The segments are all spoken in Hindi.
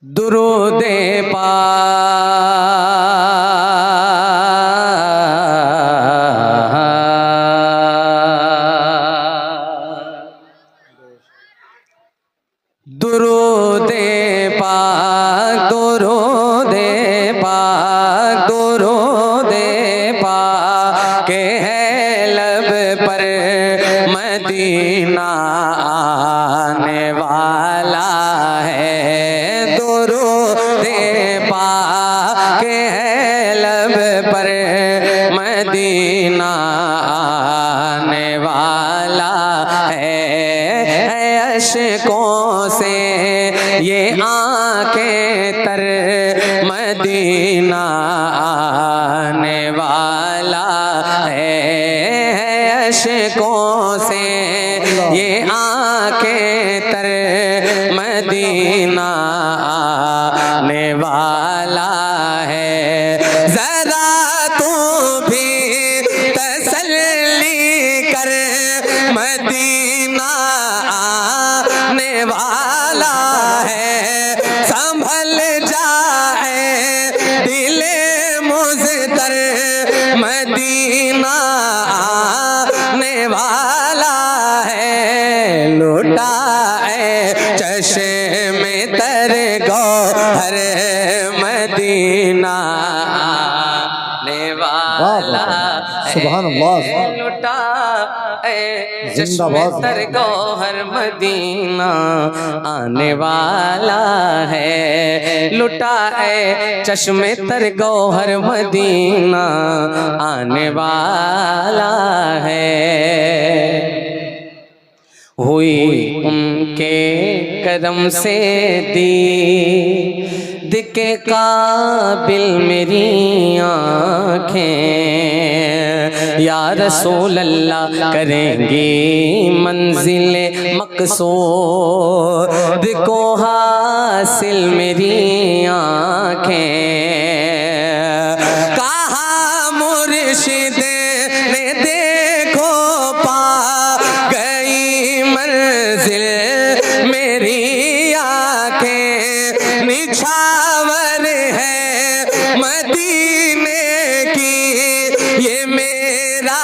दुरूदे दुरूदे पाक दुरूदे पाक दुरूदे पाक के है लब पर मदीना आने वाला है। दुरूदे पाक के है लब पर मदीना आने वाला है। अशकों से ये आंखें तर मदीना आने वाला है। अशकों से ये आंखें तर मदीना आने वाला है। जरा तू भी तसल्ली कर मदीना आने वाला है। संभल जाए दिले मुज़तर मदीना आने वाला है। लुटाए चश्मे तर गौहर मदीना आने वाला है। सुभान अल्लाह। लुटाए चश्मे तर गौहर मदीना आने वाला है। लुटाए चश्मे तर गौहर मदीना आने वाला है। हुई उनके करम से दीद के काबिल मेरी आँखें। या रसूल अल्लाह करेंगी मंजिल मकसूद को हासिल मेरी आँखें। कहा मुर्शिद ने देखो पा गई मंजिल मेरी आँखें। निछावर है मदीने की ये मेरा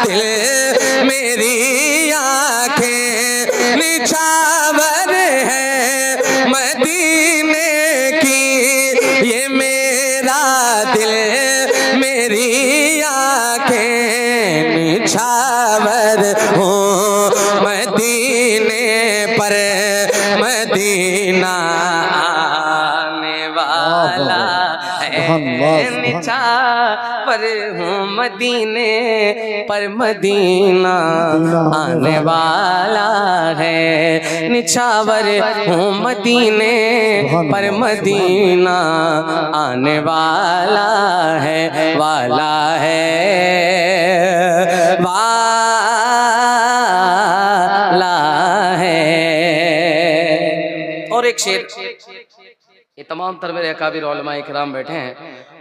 दिल मेरी आँखें। निछावर है मदीने की ये मेरा दिल मेरी आँखें। निछावर हूँ मदीने पर मदीना आने वाला है। निछावर हूँ मदीने पर मदीना आने वाला है। निछावर हूँ मदीने पर मदीना आने वाला है। वाला है वाला है। और एक शेर, ये तमाम तर मेरे अकाबिर उलमा इकराम बैठे हैं।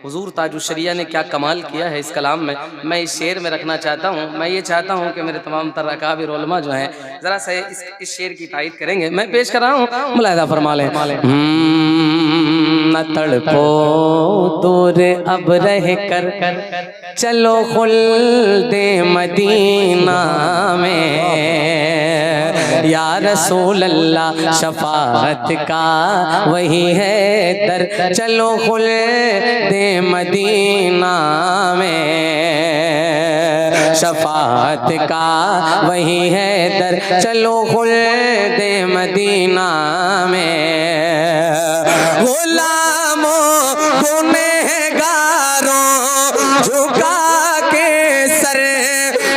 हुजूर ताजुश्शरिया ने क्या कमाल किया है इस कलाम में, मैं इस शेर में रखना चाहता हूँ। मैं ये चाहता हूँ कि मेरे तमाम तर अकाबिर उलमा जो हैं ज़रा से इस शेर की तारीफ करेंगे। मैं पेश कर रहा हूँ, मुलाहिज़ा फरमा लें। न तड़पो दूर अब रह कर चलो खुल्दे मदीना में। या रसूल अल्लाह शफाअत का वही है दर चलो खुल्दे मदीना में। शफाअत का वही है दर चलो खुल्दे मदीना में। गुलामों गुनहगारों झुका के सर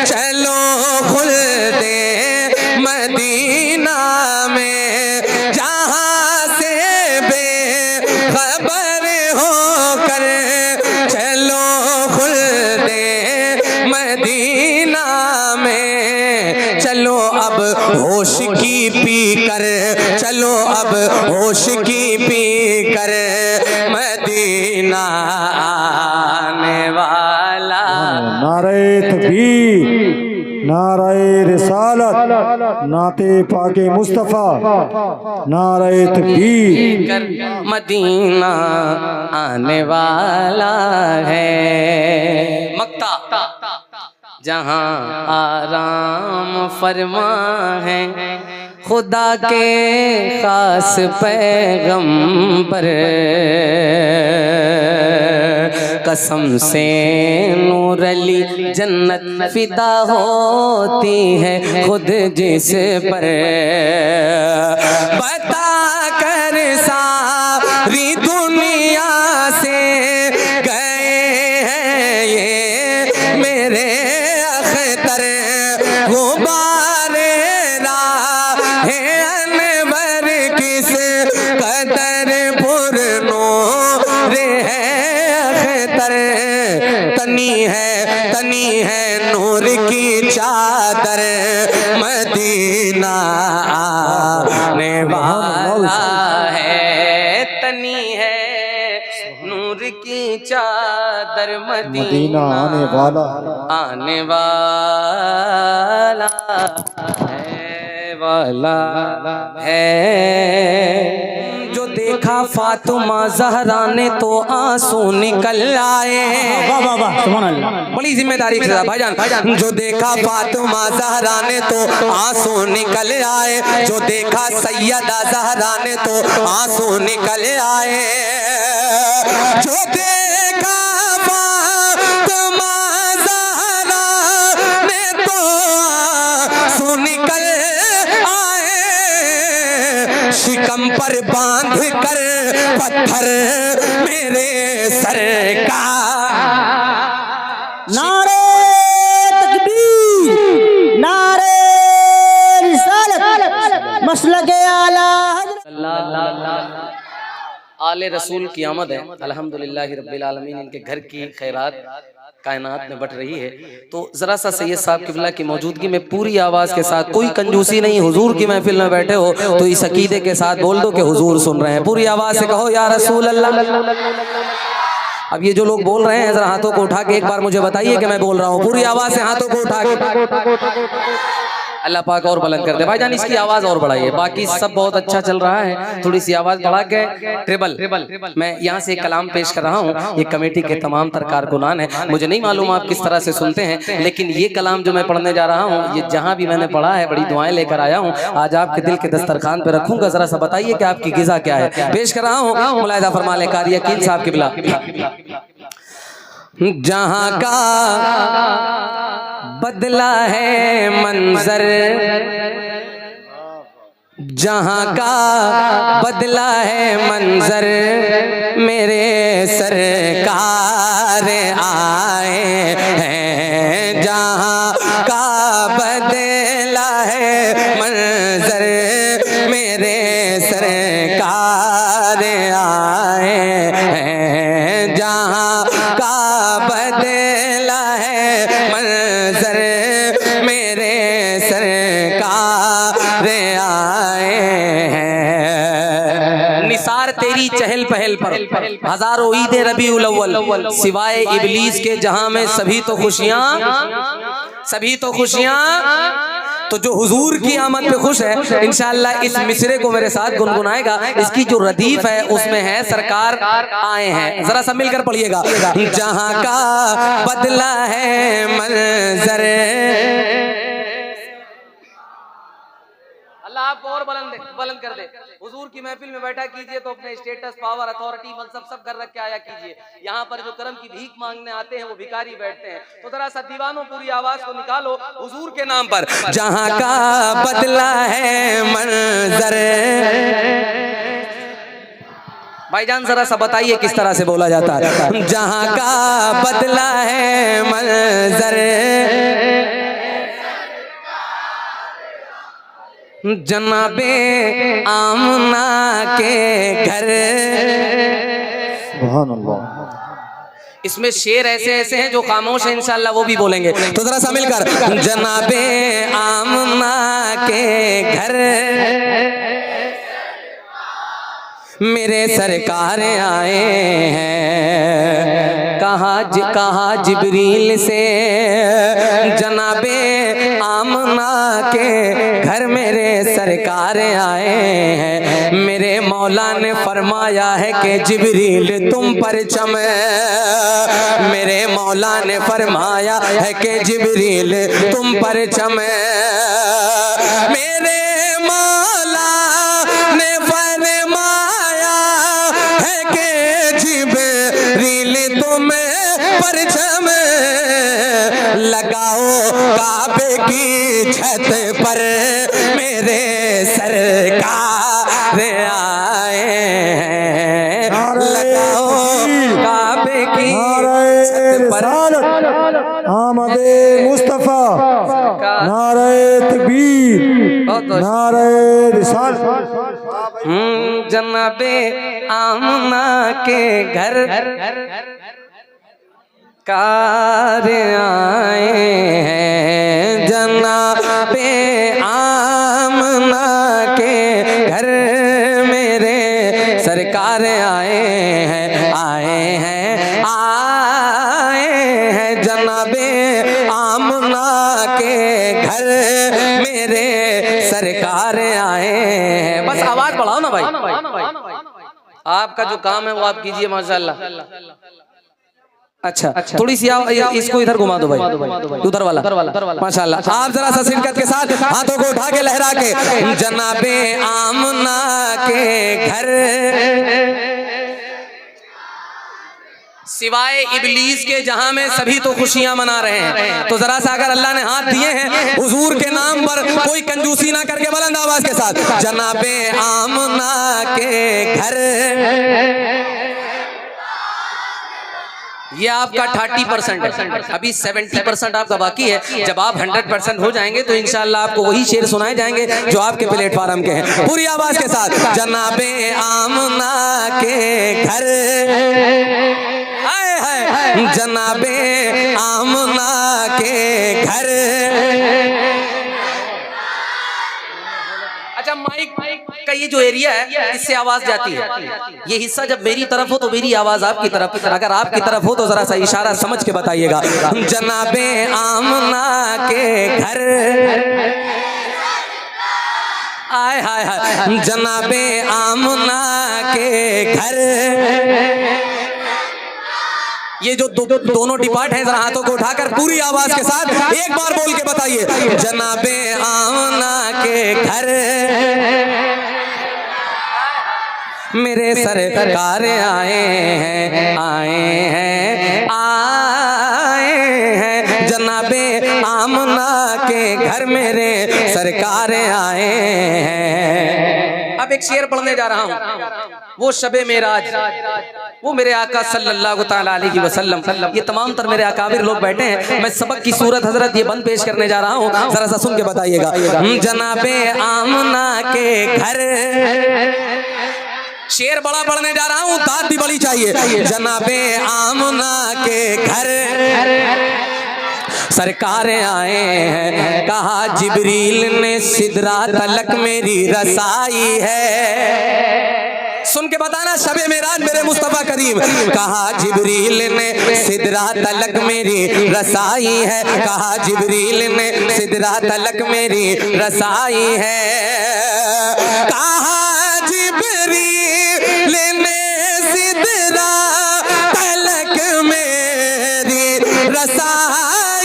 चलो खुल्दे मदीना में। जहाँ से बेखबर होकर चलो खुल्दे मदीना में। चलो अब होश की पी कर चलो अब होश की पी कर मदीना आने वाला। नारे तकबीर, नारे रिसालत, नाते पाके मुस्तफा नारे तकबीर कर मदीना आने वाला है। मक्का जहाँ आराम फरमा है, खुदा के खास पैगंबर कसम से नूर अली जन्नत फिदा होती है खुद जिस पर। बता कर सारी दुनिया से गए हैं ये मेरे अख्तर, गुबारे राहे अनवर किस कदर पुरनूर है अख्तर। तनी है नूर की चादर, मदीना आने वाला है। तनी है नूर की चादर, मदीना आने वाला है। जो देखा फातिमा ज़हरा ने तो आंसू निकल आए। वाह वाह वाह सुभान अल्लाह। बड़ी जिम्मेदारी के साथ भाईजान। जो देखा फातिमा ज़हरा ने तो आंसू निकल आए, जो देखा सैयदा ज़हरा ने तो आंसू निकल आए। जो देखा फातिमा ज़हरा ने तो आंसू निकल आए, शिकम पर बांध कर पत्थर मेरे सर का। नारे तकबीर, नारे रिसालत, मसलके आला आले रसूल की आमद है। अल्हम्दुलिल्लाह रब्बिल आलमीन। इनके घर की खैरात कायनात में बट रही है। तो जरा सा सैयद साहब किबला की मौजूदगी में पूरी आवाज के साथ, कोई कंजूसी नहीं, हुजूर की महफिल में बैठे हो तो इस अकीदे के साथ बोल दो कि हुजूर सुन रहे हैं। पूरी आवाज से कहो या रसूल अल्लाह। अब ये जो लोग बोल रहे हैं जरा हाथों को उठा के एक बार मुझे बताइए कि मैं बोल रहा हूँ। पूरी आवाज से हाथों को उठा के। अल्लाह पाक और बुलंद कर दे। भाईजान इसकी आवाज और बढ़ाइए। बाकी सब बहुत अच्छा चल रहा है, थोड़ी सी आवाज बढ़ा के ट्रिबल। मैं यहाँ से एक कलाम पेश कर रहा हूँ। ये कमेटी के तमाम तर कारकुनान है, मुझे नहीं मालूम आप किस तरह से सुनते हैं, लेकिन ये कलाम जो मैं पढ़ने जा रहा हूँ, ये जहाँ भी मैंने पढ़ा है बड़ी दुआएं लेकर आया हूँ। आज आपके दिल के दस्तरखान पे रखूंगा। जरा सा बताइए कि आपकी गिज़ा क्या है। पेश कर रहा हूँ मुलाहिदा फरमा ले कारी यकीन साहब किबला। जहाँ का बदला है मंजर, जहाँ का बदला है मंजर, मेरे सरकार आए हैं। जहाँ का बदला है मंजर, मेरे सरकार आए हैं। जहाँ का बदला है मंजर, मेरे सरकार आए हैं। निसार तेरी चहल पहल पर हजारों ईद रबीउल अव्वल, सिवाय इबलीस के जहां में सभी तो खुशियां। तो जो हुजूर की आमद पे खुश है, इंशाअल्लाह इस मिसरे को मेरे साथ गुनगुनाएगा। इसकी जो रदीफ है उसमें है सरकार आए हैं। जरा सब मिलकर पढ़िएगा। जहां का बदला है मंजर। अल्लाह आपको और बुलंद कर दे। हुजूर की महफिल में बैठा कीजिए तो अपने स्टेटस, पावर, अथॉरिटी, मनसब सब घर रख के आया कीजिए। यहाँ पर जो करम की भीख मांगने आते हैं वो भिखारी बैठते हैं। तो जरा सा दीवानों पूरी आवाज को निकालो हुजूर के नाम पर। जहाँ का बदला है मंजर। भाईजान जरा सा बताइए किस तरह से बोला जाता है। जहाँ का बदला है मंजर, जनाबे आमना के घर। सुभान अल्लाह। इसमें शेर ऐसे ऐसे हैं जो खामोश है, इंशाअल्लाह वो भी बोलेंगे। तो जरा सा मिलकर। जनाबे आमना के घर, मेरे सरकार आए हैं। कहा जिब्रील से जनाबे आमना आमना के घर मेरे सरकार आए हैं। मेरे मौला ने फरमाया है कि जिब्रील तुम पर चमे, मेरे मौला ने फरमाया है कि जिब्रील तुम पर चमे। मेरे मौला ने फरमाया है कि जिब्रील तुम पर चमे। लगाओ काबे की छत पर मेरे सरकार आए हैं। लगाओ काबे की छत पर आमदे मुस्तफा, नारे तकबीर, नारे रिसालत। जनाबे आमना के घर कार आए हैं। जनाबे आमना के घर मेरे सरकार आए हैं, आए हैं, आए हैं। जनाबे आमना के घर मेरे सरकार आए हैं। बस आवाज बढ़ाओ ना भाई, आपका जो काम है वो आप कीजिए माशाल्लाह। अच्छा, थोड़ी सी इसको इधर घुमा दो भाई, उधर वाला माशाल्लाह। आप जरा सा शिरकत के साथ हाथों को उठा के लहरा के जनाबे आमना के घर सिवाय इबलीस के जहां में सभी तो खुशियां मना रहे हैं। तो जरा सा अगर अल्लाह ने हाथ दिए हैं हुजूर के नाम पर, कोई कंजूसी ना करके बुलंद आवाज के साथ जनाबे आमना के घर। ये आपका 30% है, अभी 70% आपका बाकी है। जब आप 100% हो जाएंगे तो इंशाअल्लाह आपको वही शेर सुनाए जाएंगे जो आपके प्लेटफार्म के हैं। पूरी आवाज के साथ जनाबे आमना के घर, हाय हाय, जनाबे आमना के घर। अच्छा, माइक का ये जो एरिया है इससे आवाज जाती है। ये हिस्सा जब मेरी तरफ हो तो मेरी आवाज आपकी तरफ, अगर आपकी तरफ हो तो जरा सा इशारा समझ के बताइएगा। जनाबे आमना के घर, आय हाय हाय, जनाबे आमना के घर। ये जो दोनों डिपार्ट हैं जरा हाथों को उठाकर पूरी आवाज के साथ एक बार बोल के बताइए जनाबे आमना के घर मेरे सरकार आए हैं, आए हैं, आए हैं। जनाबे आमना के घर मेरे सरकार आए हैं। अब एक शेर पढ़ने जा रहा हूँ, वो शबे मेराज, वो मेरे आका सल्लल्लाहु ताला अलैहि वसल्लम, ये तमाम तर मेरे अकाबिर लोग बैठे हैं। मैं सबक की सूरत हजरत ये बंद पेश करने जा रहा हूँ, जरा सा सुन के बताइएगा। जनाबे आमना के घर, शेर बड़ा पढ़ने जा रहा हूँ, दाद भी बड़ी चाहिए। जनाबे आमना के घर सरकार आए हैं, कहा जिब्रील ने सिदरा तलक मेरी रसाई है। सुन के बताना शबे मेराज मेरे मुस्तफा करीम, कहा जिब्रील ने सिदरा तलक मेरी रसाई है, कहा जिब्रील ने सिदरा तलक मेरी रसाई है, कहा जिब्रील ने सिदरा तलक मेरी रसाई है,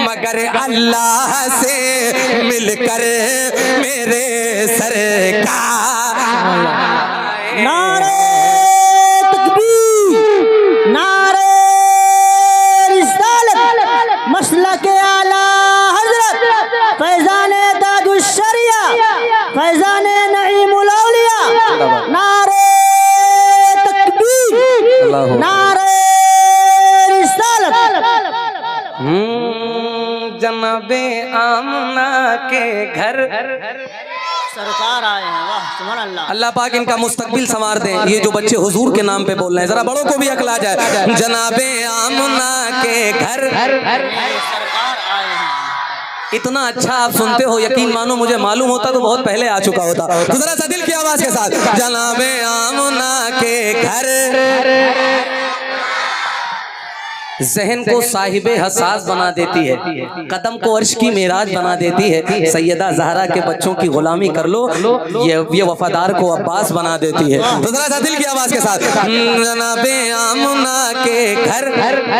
मगर अल्लाह से मिलकर मेरे सरकार। नारे तकबीर, नारे रिसालत, मसलके आला हजरत फैजाने ताजुश्शरिया, फैजाने नईमुल औलिया। नारे तकबीर, नारे रिसालत। जनाबे आमना के घर सरकार आए हैं, वाह सुभान अल्लाह। अल्लाह पाक इनका मुस्तकबिल संवार दें। ये जो बच्चे हुजूर के नाम पे बोल रहे हैं, जरा बड़ों को भी अकल आ जाए। जनाबे आमना के घर सरकार आए हैं। इतना अच्छा आप सुनते हो, यकीन मानो मुझे मालूम होता तो बहुत पहले आ चुका होता। तो जरा सा दिल की आवाज के साथ जनाबे आमना के घर। जहन को साहिबे हसास बना देती है, कदम को अर्श की मेराज बना देती है। सैयदा ज़हरा के बच्चों की गुलामी कर लो, ये वफादार को अब्बास बना देती है। तो जरा सा दिल की आवाज के साथ, जनाबे आमना के घर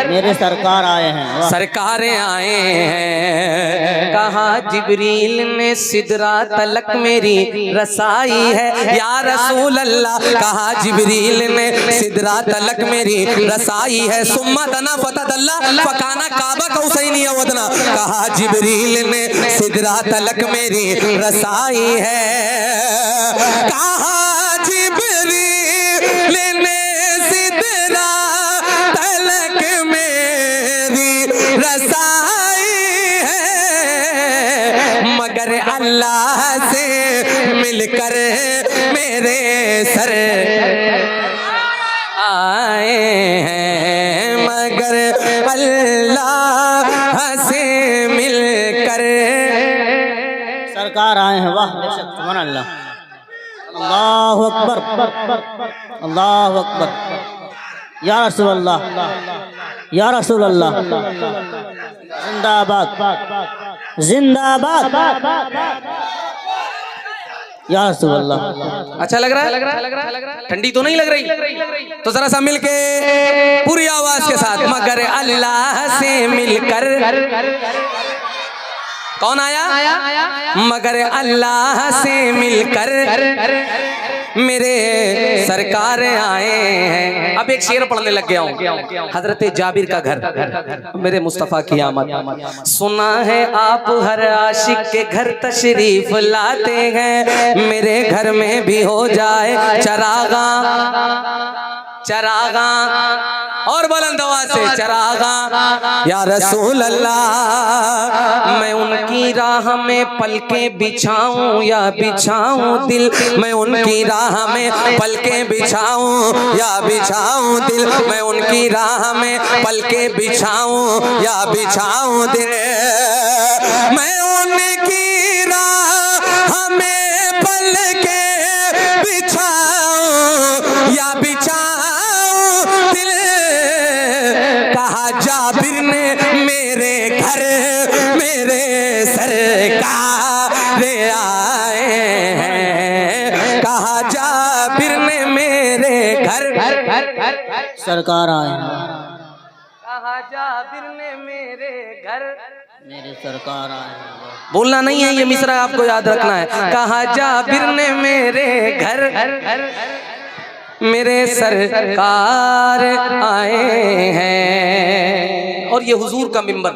मेरे सरकार आए हैं, सरकारें आए हैं। कहा जिब्रील ने सिदरा तलक मेरी रसाई है या रसूल अल्लाह। कहा जिब्रील ने सिदरा तलक मेरी रसाई है। सुम्मा दना फतदल्ला फकाना काबा कौसैनी वदना। कहा जिब्रील ने सिदरा तलक मेरी रसाई है। कहा जिब्रील ने सिदरा तलक मेरी रसाई है, मगर अल्लाह से मिलकर मेरे सर आए हैं, मगर अल्लाह से मिलकर सरकार आए हैं। वाह बेशक, सुभान अल्लाह, अल्लाहु अकबर, अल्लाहु अकबर। या रसूल अल्लाह, या रसूल अल्लाह, जिंदाबाद, जिंदाबाद या रसूल अल्लाह। अच्छा लग रहा है? ठंडी तो नहीं लग रही? तो जरा सा मिलके पूरी आवाज के साथ, मगर अल्लाह से मिलकर कौन आया? मगर अल्लाह से मिलकर मेरे सरकार आए हैं। अब एक शेर पढ़ने लग गया हूँ। हजरत जाबिर का घर, मेरे मुस्तफ़ा की आमद। सुना है आप हर आशिक के घर तशरीफ लाते हैं, मेरे घर में भी हो जाए चरागा, चरागा और बुलंद आवाज से चरागा या रसूल अल्लाह। मैं उनकी राह में पलके बिछाऊं या बिछाऊं दिल, मैं उनकी राह में पलके बिछाऊं या बिछाऊं दिल, मैं उनकी राह में पलके बिछाऊं या बिछाऊं दिल, मैं उनकी राह में पलके बिछाऊं या बिछाऊं दिल। कहा जाबिर ने मेरे घर मेरे सरकार आए हैं। कहा जाबिर ने मेरे घर सरकार आए हैं। कहा जाबिर ने मेरे घर मेरे सरकार आए हैं। बोलना नहीं है, ये मिसरा आपको याद रखना है। कहा जाबिर ने मेरे घर मेरे सरकार आए हैं। और ये हुजूर का मिंबर,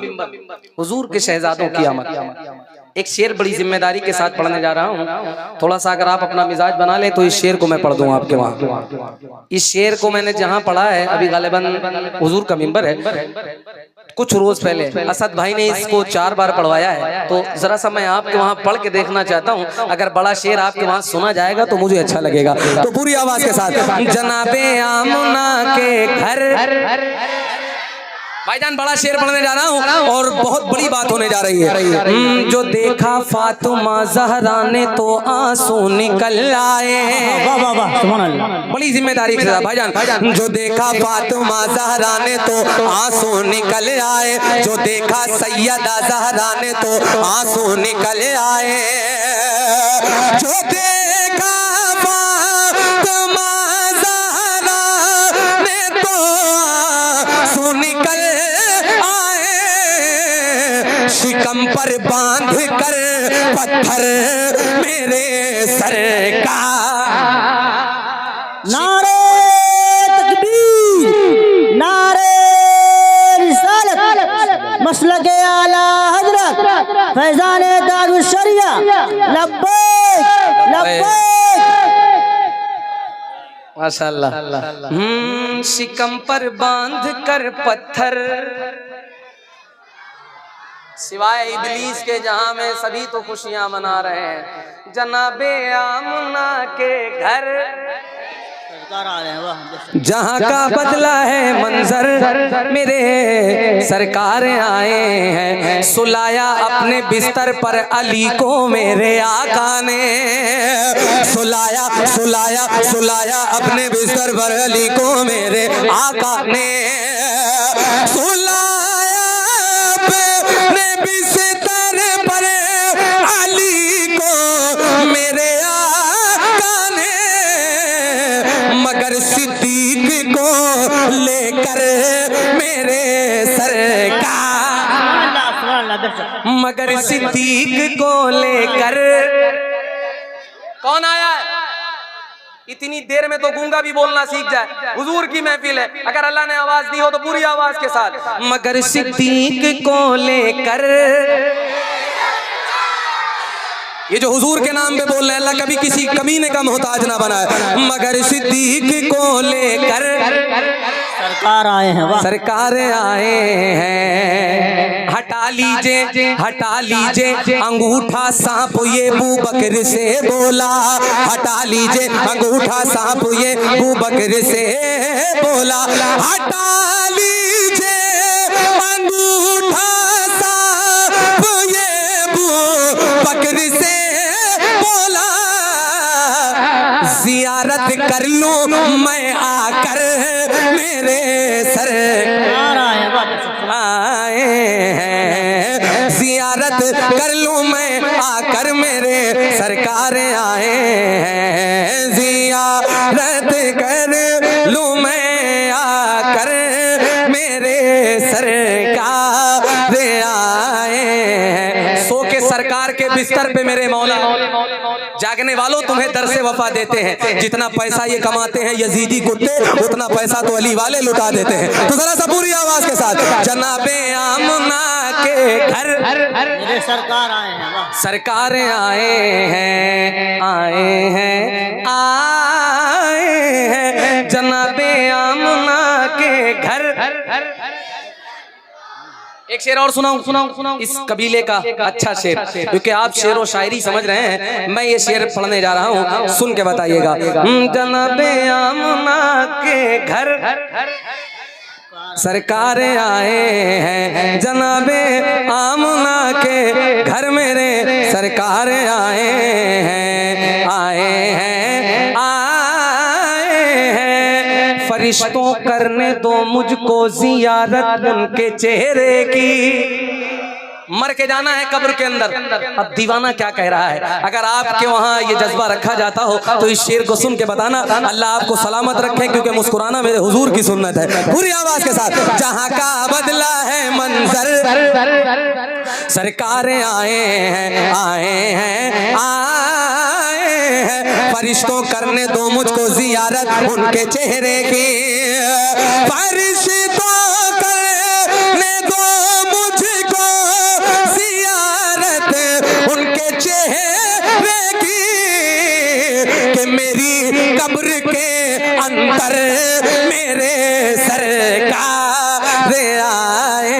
हुजूर के शहजादों की आमद। एक शेर बड़ी जिम्मेदारी के साथ पढ़ने जा रहा हूँ। थोड़ा सा अगर आप अपना मिजाज बना ले तो इस शेर को मैं पढ़ दूं आपके वहाँ। इस शेर को मैंने जहाँ पढ़ा है, अभी गालिबन हुजूर का मिंबर है, कुछ रोज पहले असद भाई ने इसको 4 बार पढ़वाया है। तो जरा सा मैं आपके वहाँ पढ़ के देखना चाहता हूँ। अगर बड़ा शेर आपके वहाँ सुना जाएगा तो मुझे अच्छा लगेगा। तो पूरी आवाज के साथ, जनाबे आमना के घर। भाईजान बड़ा शेर पढ़ने जा रहा हूँ और बहुत बड़ी बात होने जा रही है। जो देखा फातिमा ज़हरा ने तो आंसू निकल आए। वाह वाह वाह, सुभान अल्लाह। बड़ी जिम्मेदारी के साथ भाईजान। जो देखा फातिमा ज़हरा ने तो आंसू निकल आए, जो देखा सैयदा ज़हरा ने तो आंसू निकल आए, जो देखा फातिमा ज़हरा ने तो आंसू निकल शिकम पर बांध कर पत्थर मेरे सर का। नारे तकबीर, नारे रिसालत, मसलके आला हजरत फैजान दारुश शरिया, लब्बैक लब्बैक। माशाअल्लाह। शिकम पर बांध कर पत्थर, सिवाय इबलीस के जहां में सभी तो खुशियां मना रहे हैं। जनाबे आमना के घर सरकार आ रहे हैं। वाह, जहां का बदला है मंजर, मेरे सरकार आए हैं। सुलाया अपने बिस्तर पर अली को मेरे आका ने, सुलाया सुलाया सुलाया अपने बिस्तर पर अली को मेरे आका ने। मगर सिद्दीक को लेकर मेरे सरकार, मगर सिद्दीक को लेकर। कौन आया है? इतनी देर में तो गूंगा भी बोलना सीख जाए। हुजूर की महफिल है, अगर अल्लाह ने आवाज दी हो तो पूरी आवाज के साथ। मगर सिद्दीक को लेकर, ये जो हुजूर के नाम पे बोल रहे हैं, अल्लाह कभी किसी कमीने का मोहताज ना बनाए। मगर सिद्दीक को लेकर सरकार आए हैं, वाह सरकार आए हैं। हटा लीजिए अंगूठा सांप, ये अबू बकर से बोला। हटा लीजिए अंगूठा सांप, ये अबू बकर से बोला। हटा लीजिए अंगूठा सांप, ये अबू बकर से बोला। जियारत कर लूं मैं आकर मेरे सरकार आए हैं। जियारत कर लूं मैं आकर मेरे सरकार आए हैं। जियारत कर लूं मैं आकर मेरे सरकार आए हैं। सो के सरकार के बिस्तर पे मेरे मौला, जागने वालों तुम्हें दर से वफा देते हैं। जितना पैसा ये कमाते हैं यजीदी कुत्ते, उतना पैसा तो अली वाले लुटा देते हैं। तो जरा सा पूरी आवाज के साथ, जनाबे आमना के घर मेरे सरकार आए हैं, वाह सरकार आए हैं, आए हैं, आए हैं। जनाबे आमना के घर। एक शेर और सुनाऊं इस कबीले का अच्छा शेर, क्योंकि आप शेर व शायरी समझ रहे हैं, मैं ये शेर पढ़ने जा रहा हूँ, सुन के बताइएगा। जनाबे आमना के घर सरकार आए हैं। जनाबे आमना के घर मेरे सरकार आए हैं, आए हैं, आए हैं। फरिश्तों करने दो मुझको जियारत उनके चेहरे की। मर के जाना है कब्र के अंदर। अब दीवाना क्या कह रहा है? अगर आपके वहाँ ये जज्बा रखा जाता हो तो इस शेर को सुन के बताना, अल्लाह आपको सलामत रखे, क्योंकि मुस्कुराना मेरे हुजूर की सुन्नत है। पूरी आवाज के साथ, जहाँ का बदला है मंजर, सरकार आए हैं, आए हैं, आए हैं। फरिश्तों करने दो मुझको जियारत उनके चेहरे की। फरिश्तों करने दो मुझको जियारत उनके चेहरे की, कि मेरी कब्र के अंदर मेरे सरकार आए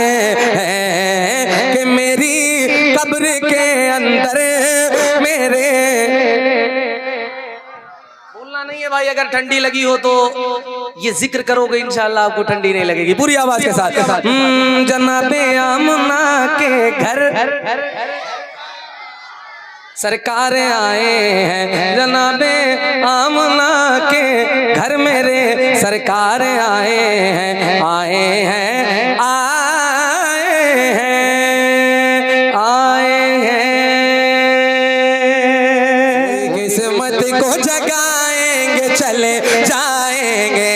हैं, कि मेरी कब्र के अंदर मेरे। बोलना नहीं है भाई, अगर ठंडी लगी हो तो ये जिक्र करोगे इंशाल्लाह आपको ठंडी नहीं लगेगी। पूरी आवाज के साथ, जनाबे आमना के घर सरकार आए हैं। जनाबे आमना के घर मेरे सरकार आए हैं, आए हैं, आए हैं, आए हैं। किस्मत को जगाएंगे चले जाएंगे,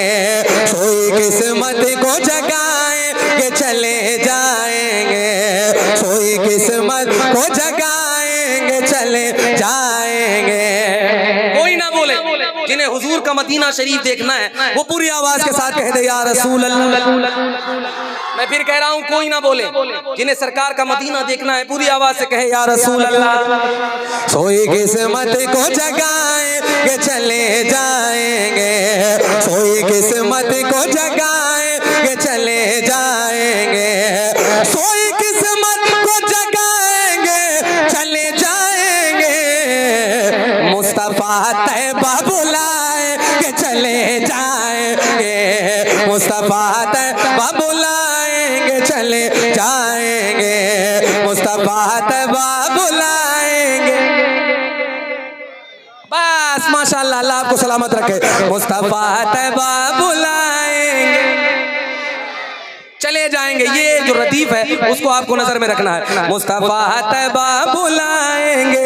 सोई किस्मत को जगाएंगे चले जाएंगे, सोई किस्मत को जगाएंगे चले जाएंगे। कोई ना बोले, जिन्हें हुजूर का मदीना शरीफ देखना है वो पूरी आवाज के साथ कह दे या रसूल अल्लाह। मैं फिर कह रहा हूँ, कोई ना बोले, जिन्हें सरकार का मदीना देखना है पूरी आवाज से कहे या रसूल अल्लाह। सोई किस्मत को जगाएंगे चले जाएंगे, सोई किस्मत को जगाएंगे चले जाएंगे, सोई किस्मत को जगाएंगे चले जाएंगे। मुस्तफा तैयबा बुलाएंगे चले जाएंगे, मुस्तफा तैयबा बुलाएंगे चले जाएंगे, मुस्तफा तैयबा बुलाएंगे। बस माशाल्लाह, अल्लाह आपको सलामत रखे। मुस्तफा तैयबा बुलाएंगे चले जाएंगे, ये जो रदीफ है उसको आपको नजर में रखना है। मुस्तफा तैयबा बुलाएंगे,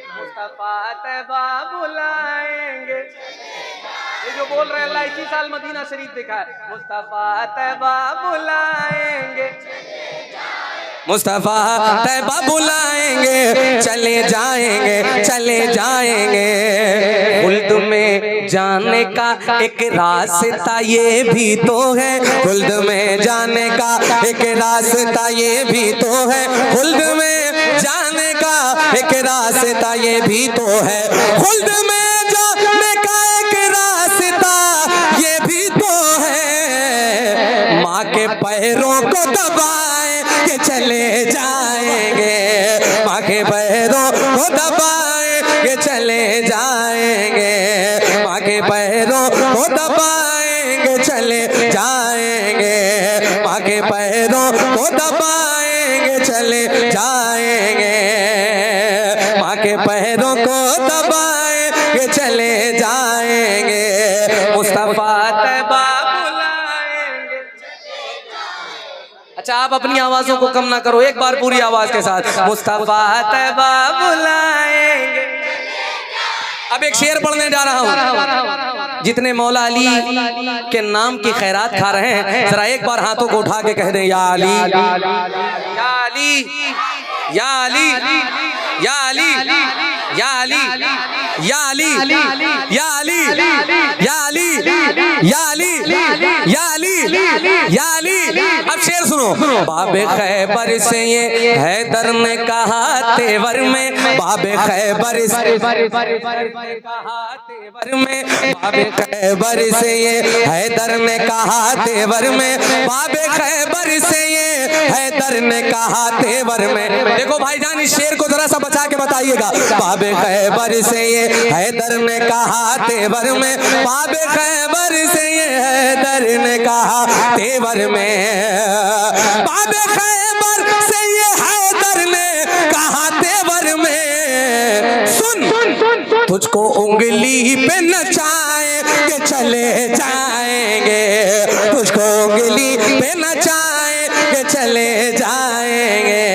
मुस्तफा तैयबा बुलाएंगे। बोल रहे हैं अल्लाह इसी साल मदीना शरीफ देखा है। मुस्तफा तैबा बुलाएंगे, मुस्तफा तैबा बुलाएंगे, चले जाएंगे, चले जाएंगे। खुल्द में जाने का एक रास्ता ये भी तो है, खुल्द में जाने का एक रास्ता ये भी तो है, खुल्द में जाने का एक रास्ता ये भी तो है, खुल्द में जाने का एक रास्ता ये भी तो है। माँ के पैरों को दबाए के चले जाएंगे, माँ के पैरों को दबाए के चले जाएंगे, माँ के पैरों को दबाएंगे चले जाएंगे, माँ के पैरों को दबाएंगे चले जाएंगे, माँ के पैरों को दबाएंगे चले जाएंगे। मुस्तफा तैबा बुलाएंगे। अच्छा आप अपनी आवाजों को कम ना करो, एक बार पूरी आवाज के साथ। मुस्तफा तैबा बुलाएंगे। अब एक शेर पढ़ने जा रहा हूँ। जितने मौला अली के नाम की खैरात खा रहे हैं, जरा एक बार हाथों को उठा के कह दें या अली, या अली, या अली, या अली, या अली, या अली, या अली, या अली, या अली, या अली, या अली। अब शेर सुनो। बाबे खैबर से ये हैदर ने कहा तेवर में, बाबे खैबर से कहा तेवर में, बाबे खैबर से ये हैदर ने कहा तेवर में, बाबे खैबर से ये हैदर ने कहा तेवर में। देखो भाईजान इस शेर को जरा सा बचा के बताइएगा। बाबे खैबर से ये हैदर ने कहा तेवर में, बाबे खैबर से ये हैदर ने कहा तेवर में, बाबे खैबर से ये हैदर ने कहा तेवर में। सुन तुझको उंगली पे नचाए के चले जाएंगे, तुझको उंगली पे नचाए के चले जाएंगे,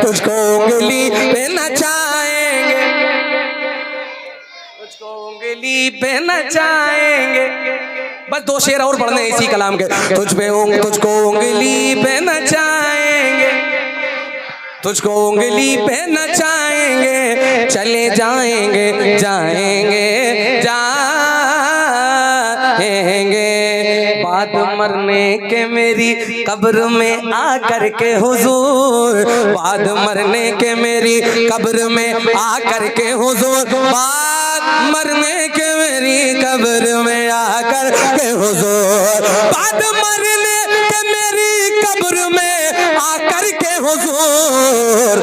तुझको उंगली पे नचाएंगे, तुझको उंगली पे नचाएंगे। बस दो शेर और पढ़ने इसी कलाम के। तुझको उंगली पे नचाएंगे, तुझको उंगली पे नचाएंगे, चले जाएंगे, जाएंगे, जाएंगे। बात मरने के मेरी कब्र में आकर के हुजूर, बात मरने के मेरी कब्र में आकर के हुजूर, बात मरने के मेरी कब्र में आकर के हुजूर, बात मरने के मेरी कब्र में आकर के हुजूर,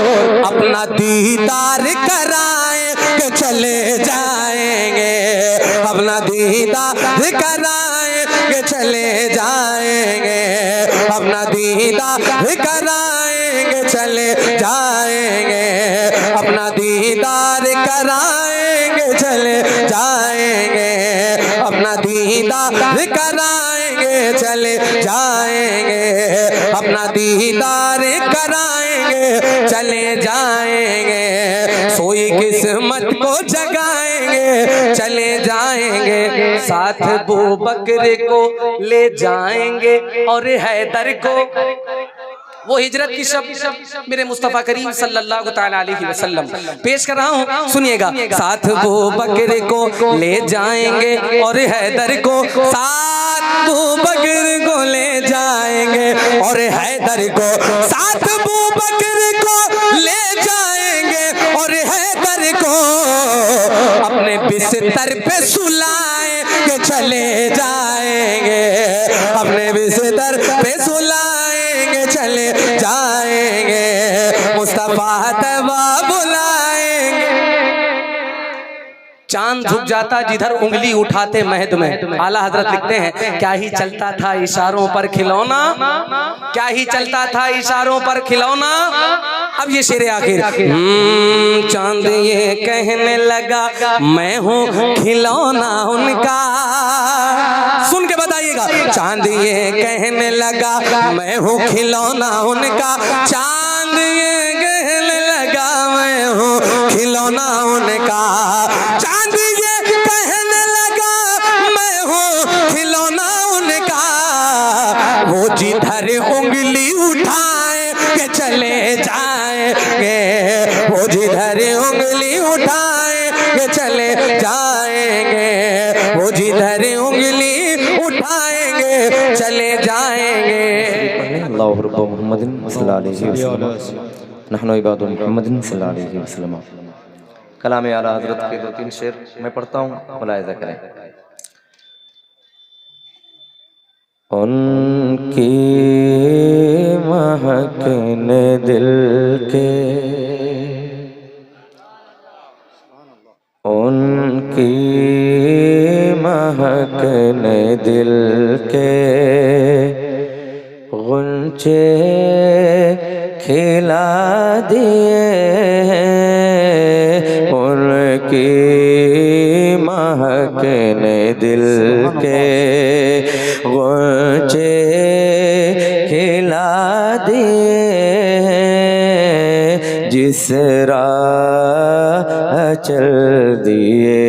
अपना दीदार कराए के चले जाएंगे, अपना दीदार कराए के चले जाएंगे, अपना दीदार कराएंगे चले जाएंगे, अपना दीदार कराएंगे चले जाएंगे, अपना दीदार कराएंगे चले जाएंगे, अपना दीदार कराएंगे चले जाएंगे। सोई किस्मत को जगाएंगे चले जाएंगे, साथ बू बकरे को ले जाएंगे और हैदर को। वो हिजरत की शब्द मेरे मुस्तफ़ा करीम सल्लल्लाहु तआला अलैहि वसल्लम पेश कर रहा हूँ, सुनिएगा। साथ वो बकरे को ले जाएंगे और हैदर को, साथ वो बकरे को ले जाएंगे और हैदर को, साथ वो बकरे को ले जाएंगे और हैदर को, अपने बिस्तर पे सुलाए के चले जाएंगे, अपने बिस्तर पे सुलाएंगे चले जाएंगे। मुस्तफा तैबा बुलाएंगे। चांद झुक जाता जिधर उंगली उठाते महद में। आला हजरत लिखते हैं, क्या ही चलता था इशारों पर खिलौना, क्या ही चलता था इशारों पर खिलौना। अब ये शेर आखिर। चांद ये कहने लगा मैं हूँ खिलौना उनका, सुन के बताइएगा। चांद ये कहने लगा मैं हूँ खिलौना उनका, चांद ये कहने लगा मैं हूँ खिलौना उनका, चांद ये कहने लगा मैं हूँ जिधर उंगली उठाए के चले जाएंगे, वो जिधर उंगली उठाए के चले जाएंगे, वो जिधर उंगली उठाएंगे चले जाएंगे। अल्लाहु रब्बु मुहम्मदिन सल्लल्लाहु अलैहि वसल्लम, नहनु इबादु मुहम्मदिन सल्लल्लाहु अलैहि वसल्लम। कलाम आला हजरत के 2-3 शेर मैं पढ़ता हूँ, मुलाहिजा करें। उनकी महकने दिल के, उनकी महकने दिल के गुंचे खिला दिए, उनकी महकने दिल के गुंचे खिला दिए, जिस राह चल दिए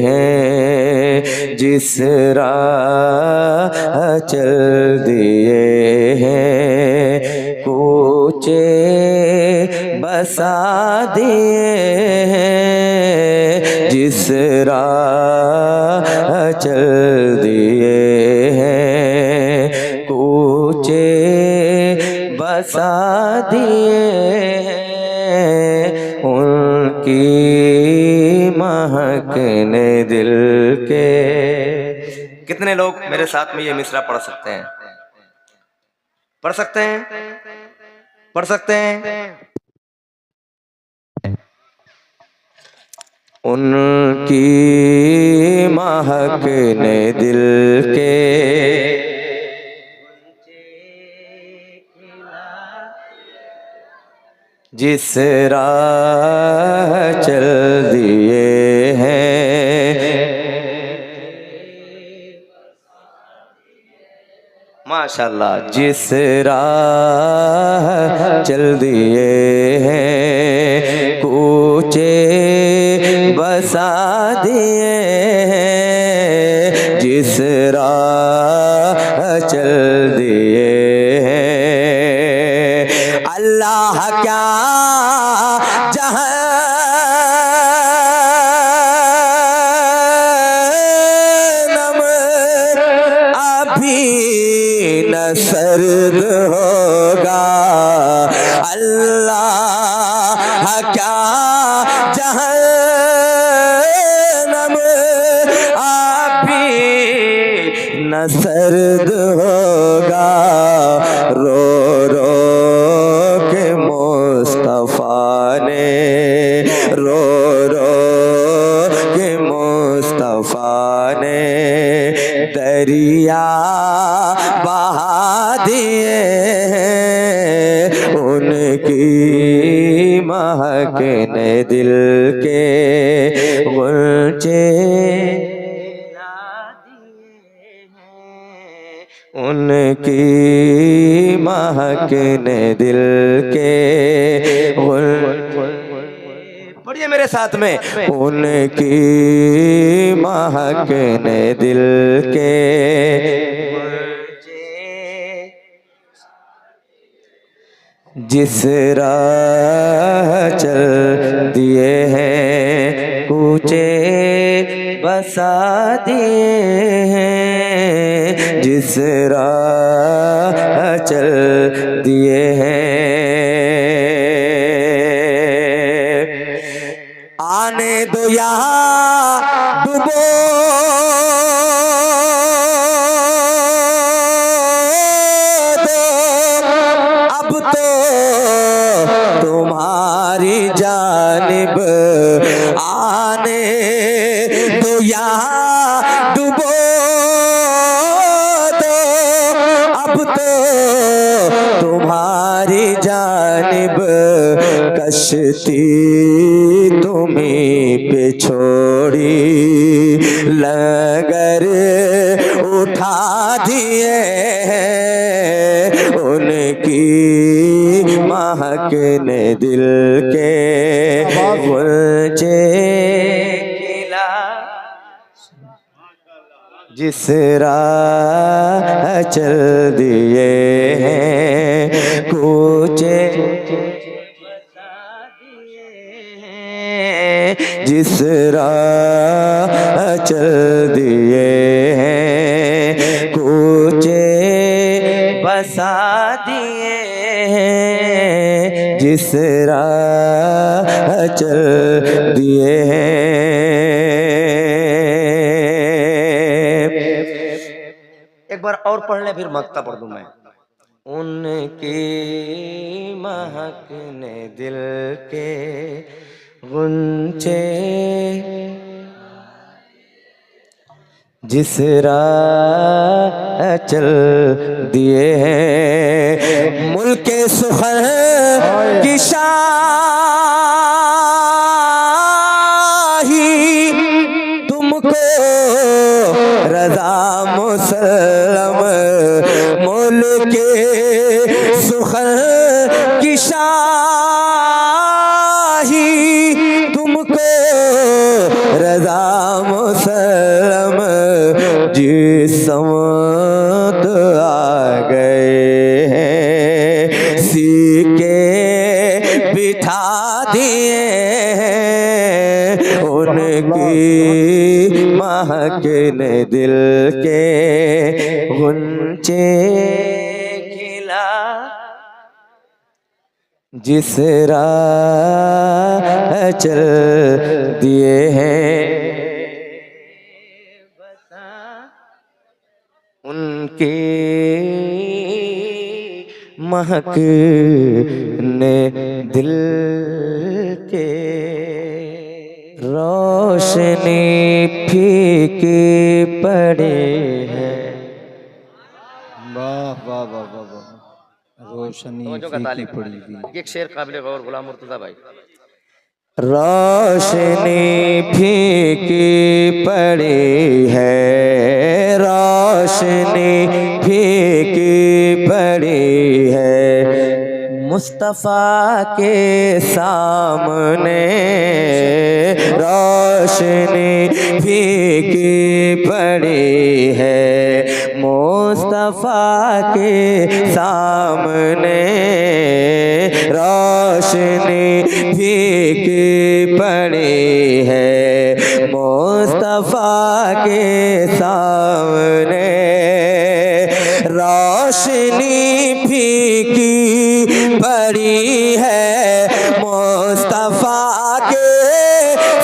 हैं, जिस राह चल दिए हैं, कूचे बसा दिए हैं, जिस राह चल दिए हैं, कूचे बसा दिए हैं, उनकी महकने दिल के। कितने लोग मेरे साथ में ये मिसरा पढ़ सकते हैं? पढ़ सकते हैं? पढ़ सकते हैं? उनकी महकने दिल के जिस राह चल दिए हैं, माशाल्लाह, जिस राह चल दिए हैं, कूचे बसा दिए हैं, जिस राह चल दिए हैं। अल्लाह क्या सर्द होगा, अल्लाह क्या जहन्नम अभी न सर्द होगा, रो रो के मुस्तफा ने, रो रो के मुस्तफा ने दरिया बहा दिए, उनकी महकने दिल के गुंचे ला दिए हैं, उनकी महकने दिल के पढ़िए मेरे साथ में, उनकी महकने दिल के जिस राह चल दिए हैं, कूचे बसा दिए हैं, जिस राह चल दिए हैं। आने दो यहाँ डुबो तुम्हारी जानिब, आने दो यहाँ डुबो दो, अब तो तुम्हारी जानिब, कश्ती तुम्हीं पे छोड़ी, लंगर उठा दिए उनकी महकने दिल के गुंचे खिला। जिस राह चल दिए हैं कूचे जिस राह चल दिए हैं कूचे बसा दिए हैं जिस राह चल दिए हैं। एक बार और पढ़ ले फिर मक्ता पढ़ दूं मैं। उनकी महक ने दिल के गुंचे जिस राह चल दिए हैं मुल्के सुखर की शाही तुमको रज़ा मुसल्लम मुल्के सुखर की शाही तुमको रज़ा मुसल्लम जिस समत आ गए हैं सीके बिठा दिए उनकी महक ने दिल के गुंचे खिला जिस राह चल दिए हैं उनकी महक ने दिल के रोशनी फीकी पड़ी है। वाह वाह वाह वाह वाह रोशनी फीकी पड़ी थी। एक शेर काबिल गौर गुलाम मुर्तजा भाई। रोशनी फीकी पड़ी है रोशनी फीकी पड़ी है मुस्तफ़ा के सामने रोशनी फीकी पड़ी है मुस्तफ़ा के सामने रोशनी फीकी पड़ी है मुस्तफ़ा के सामने रोशनी फीकी पड़ी है मुस्तफ़ा के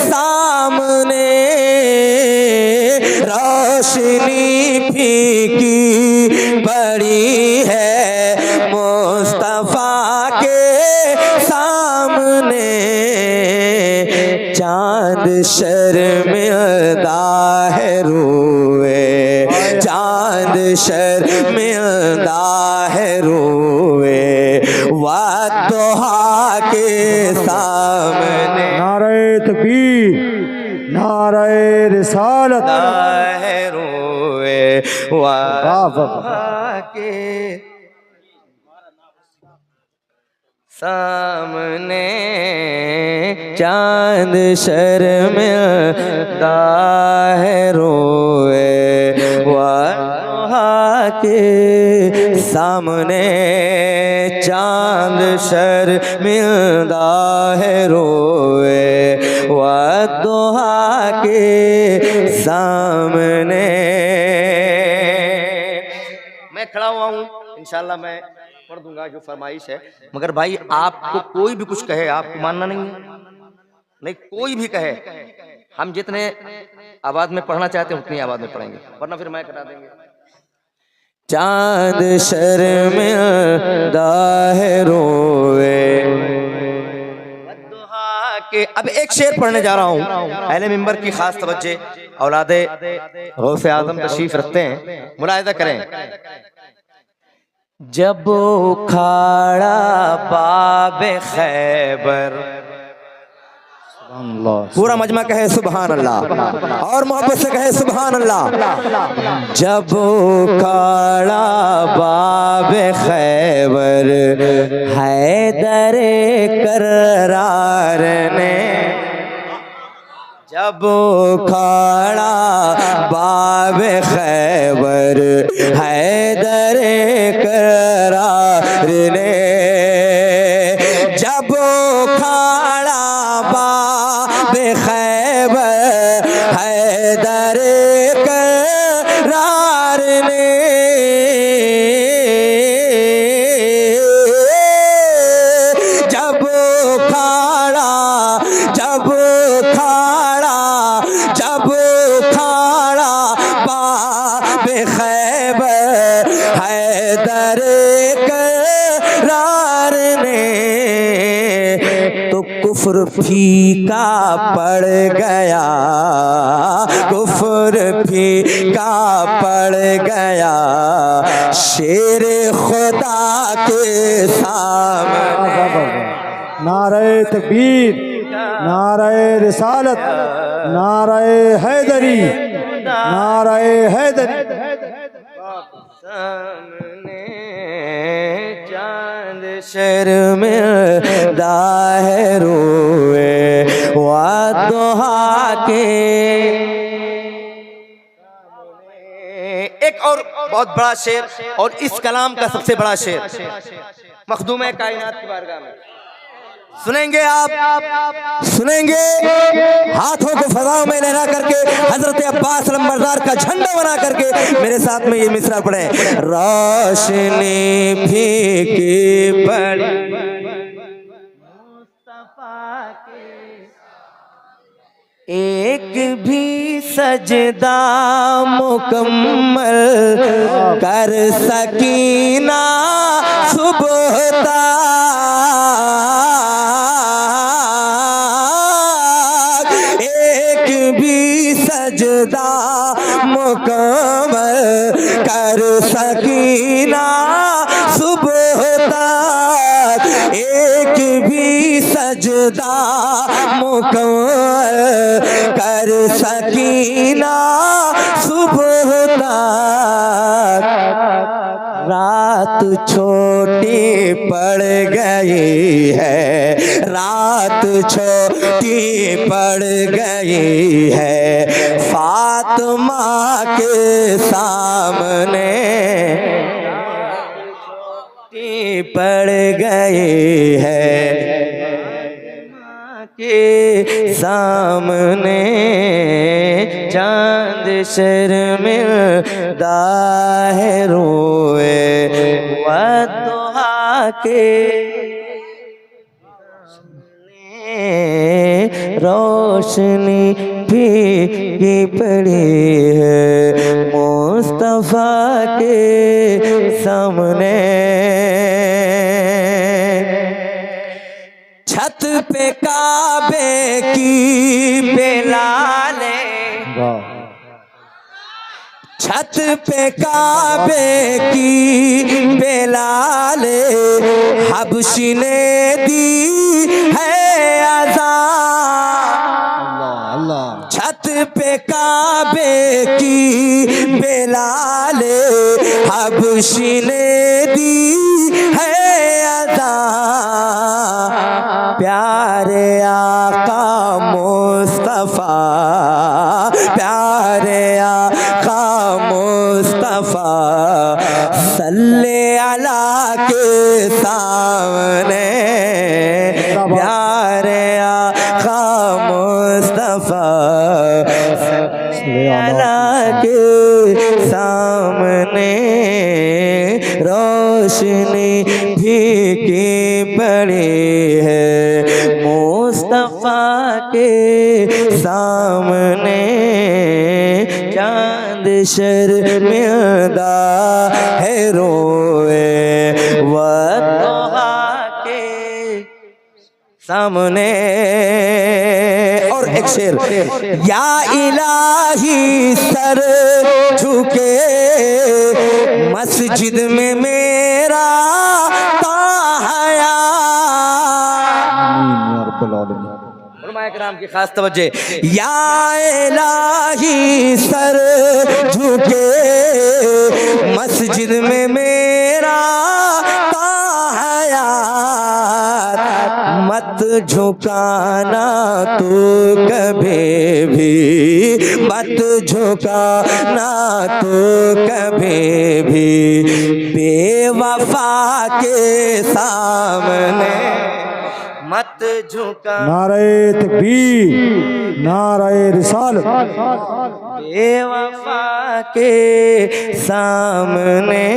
सामने रोशनी फीकी पड़ी है मुस्तफ़ा के सामने चाँद शर्मिंदा है रोए चाँद शर्मिंदा है रोए वादुहा के सामने नारे तकबीर नारे रिसालत है रोए वादुहा के सामने चांद शर्मिंदा है रोए वादुहा के सामने चांद शर्मिंदा है रोए वादुहा के सामने। मैं खड़ा हुआ हूँ इंशाल्लाह मैं पढ़ दूंगा जो फरमाइश है मगर भाई आपको कोई भी कुछ कहे आपको मानना नहीं है नहीं कोई भी कहे हम जितने आवाज में पढ़ना चाहते हैं उतनी आवाज में पढ़ेंगे वरना फिर मैं कटा देंगे। चांद शर्मिंदा है रोए के। अब एक शेर पढ़ने जा रहा हूँ अहले मिंबर की खास तवज्जो औलादे गौसे आजम तशरीफ रखते हैं मुलाहिजा करें। जब उखाड़ा बाबे खैबर पूरा मजमा कहे सुभान अल्लाह और मोहब्बत से कहे सुभान अल्लाह। जब उखाड़ा बाबे खैबर हैदरे करार ने जब उखाड़ा बाबे खैबर हैदर करार ने जब खाड़ा बाबे खैबर हैदर करार ने जब खाड़ा बाबे खैबर हैदर करार ने तो कुफ्र फीका पड़ गया, कुफ्र फीका पड़ गया शेर खुदा के सामने। नारे तकबीर, नारे रिसालत, नारे हैदरी, नारे हैदरी। सामने चांद शर्मिंदा है रोए वादोहा के। एक और बहुत बड़ा शेर और इस कलाम का सबसे बड़ा शेर मखदूम कायनात की बारगाह में सुनेंगे, आप सुनेंगे। हाथों को फजाओं में लहरा करके हजरत अब्बास लंबरदार का झंडा बना करके मेरे साथ में ये मिसरा पढ़े। रोशनी फीकी पड़ी एक भी सजदा मुकम्मल कर सकीना सुबह तक, एक भी सजदा मुकम्मल कर सकीना सुबह तक, एक भी सजदा मुकम्मल कर सकीना सुबह तक। रात छोटी पड़ गई है, रात छोटी पड़ गई है फातिमा के सामने, पड़ गई है के सामने चांद शर्मिंदा है रोए वदुहा के रोशनी भीगी पड़ी है मुस्तफा के सामने। छत पे काबे की बेलाले, छत पे काबे की बेलाले हबशी ने दी है आज़ान। छत पे काबे की बेलाले हबशी ने दी है आज़ान। प्यारे आका मुस्तफा, प्यारे आका मुस्तफा सल्ले अला के सामने, प्यारे आका मुस्तफा सल्ले अला के सामने रोशनी भीगी पड़ी है मुस्तफा के सामने चांद शर्मिंदा है रोए वदुहा के सामने। और एक शेर, या इलाही सर झुके मस्जिद में मेरा ताहया। इकराम की खास तवज्जो, या इलाही सर झुके मस्जिद में मेरा ताहया। मत झुकाना तू कभी भी, मत झुकाना तू कभी भी बेवफा के सामने मत झुका। नारे तकबीर, नारे रिसालत। बेवफा के सामने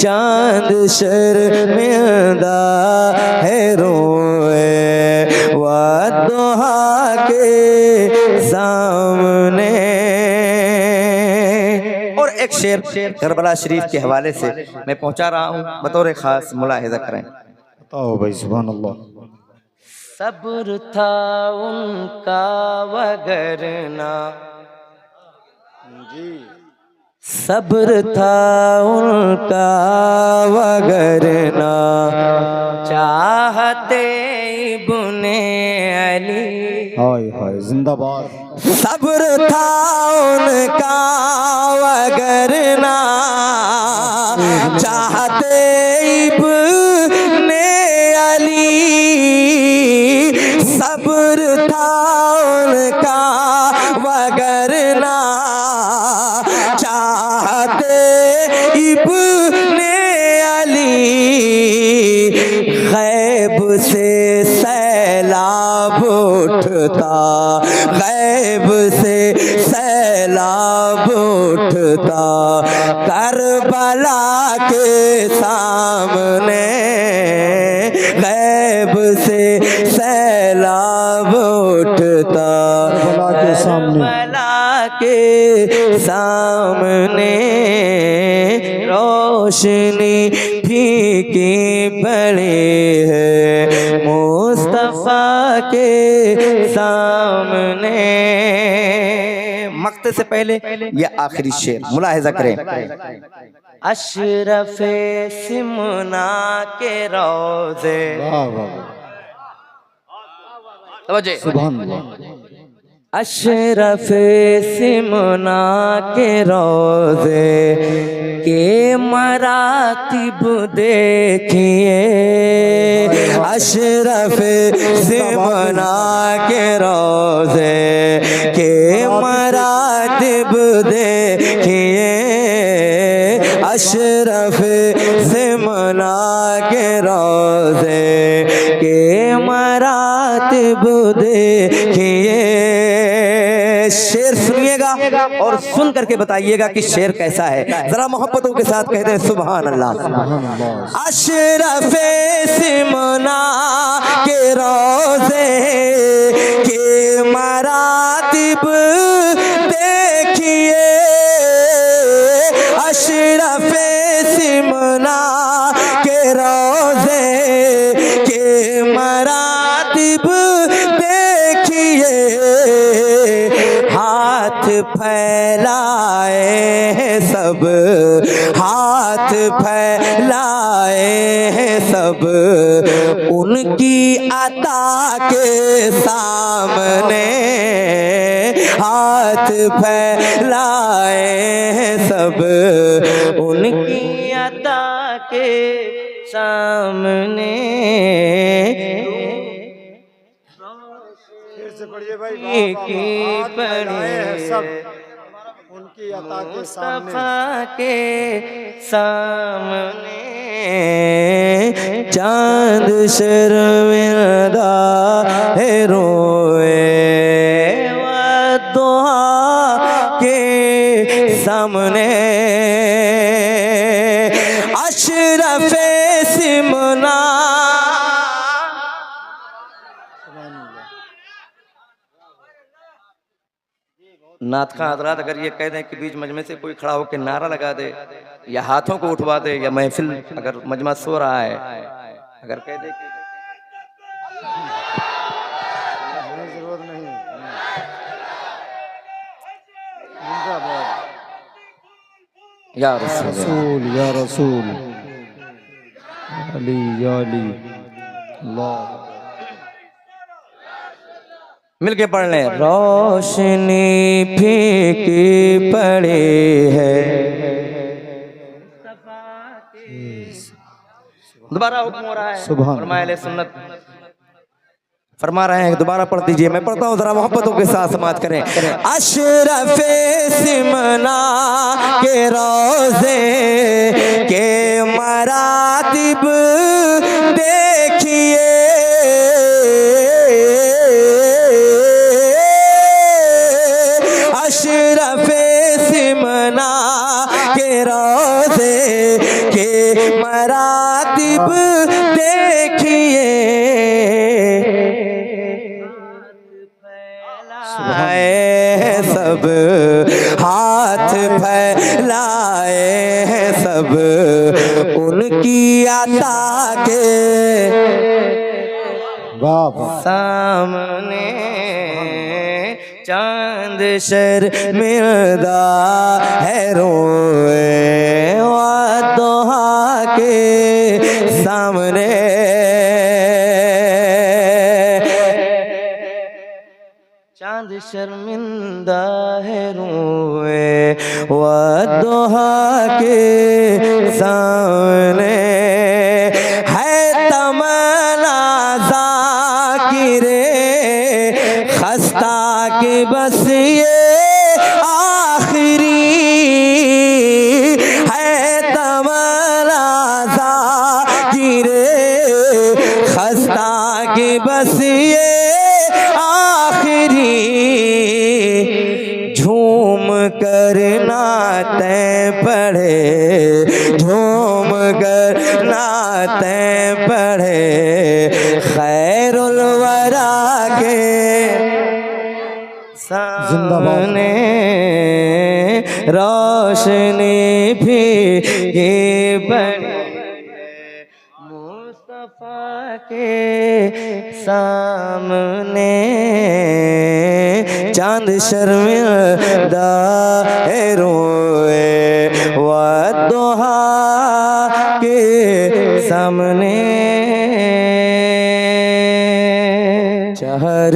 चांद शर्मिंदा है रोए, वद्दुहा के सामने। और एक शेर करबला शरीफ के हवाले से मैं पहुंचा रहा हूं, बतौर खास मुलाहिजा करें। बताओ भाई, सुभान अल्लाह। सब्र था उनका वगरना, सब्र था उनका वगरना चाहते इब्ने अली। हाय हाय, जिंदाबाद। सब्र था उनका वगरना चाहते इब्ने अली। सब्र था उनका वगरना चाहते इब्ने अली। गैब से सैलाब उठता, गैब से सैलाब उठता करबला के सामने। गैब से सैलाब उठता करबला के सामने। रोशनी फीकी पड़ी है मुस्तफा के सामने। मक्ते से पहले यह आखिरी शेर मुलाहिजा करें। अशरफे सिमना के रोज़े, सुभान अल्लाह। अशरफे सिमना के रोज़े के मरातिब देखिए। अशरफे सिमना के रोज़े के मरातिब देखिए। अशरफे सिमना के रोज़े के मरातिब देखिए। शेर सुनिएगा और सुन करके बताइएगा कि शेर कैसा है। जरा मोहब्बतों के साथ कहते हैं सुभान अल्लाह। अशरफे सिमना के रोज़े के मरातिब देखिए। अशरफे सिमना के रोज़े के मरातिब देखिए। हाथ फैलाए हैं सब, हाथ फैलाए हैं सब उनकी अता के सामने। हाथ फैलाए हैं सब उनकी अता के सामने। की पड़े सब उनकी अता के मुस्तफा के सामने। चांद शर्मिंदा है रोए, वद्दुहा के सामने। अशरफे सिमना नाथ का हजरात अगर ये कह दें कि बीच मजमे से कोई खड़ा होकर नारा लगा दे या हाथों को उठवा दे या महफिल अगर मजमा सो रहा है अगर कह दे कि जरूरत नहीं। या रसूल रसूल या रसूल, अली या अली, अल्लाह। मिलके पढ़ लें। रोशनी फीकी पड़ी है दोबारा हुक्म हो रहा है। सुभान फरमाए अहले सुन्नत फरमा रहे हैं, दोबारा पढ़ दीजिए, मैं पढ़ता हूँ, जरा मोहब्बतों के साथ समाप्त करें। अशरफे सिमना के रोजे के मरातिब देखिए, अशरफे सिमना के रोजे के मरातिब देखिए, आए सब हाथ फैलाए हैं सब उनकी अता के वाह वाह सामने, चांद शर्मिंदा है रोए वादोहा के सामने, चांद शर्मिंदा है रोए वादोहा के सामने, है तमन्ना ज़ाकिरे खस्ता की बस ये आखिरी, है तमन्ना ज़ाकिरे खस्ता की बस ये आखिरी, झूम कर नाते पढ़े, झूम कर नाते पढ़े खैरुल वरा के सामने, रोशनी भी ये बनी मुस्तफा के सामने, चांद शर्मिंदा है रोए वादोहा के सामने, चहर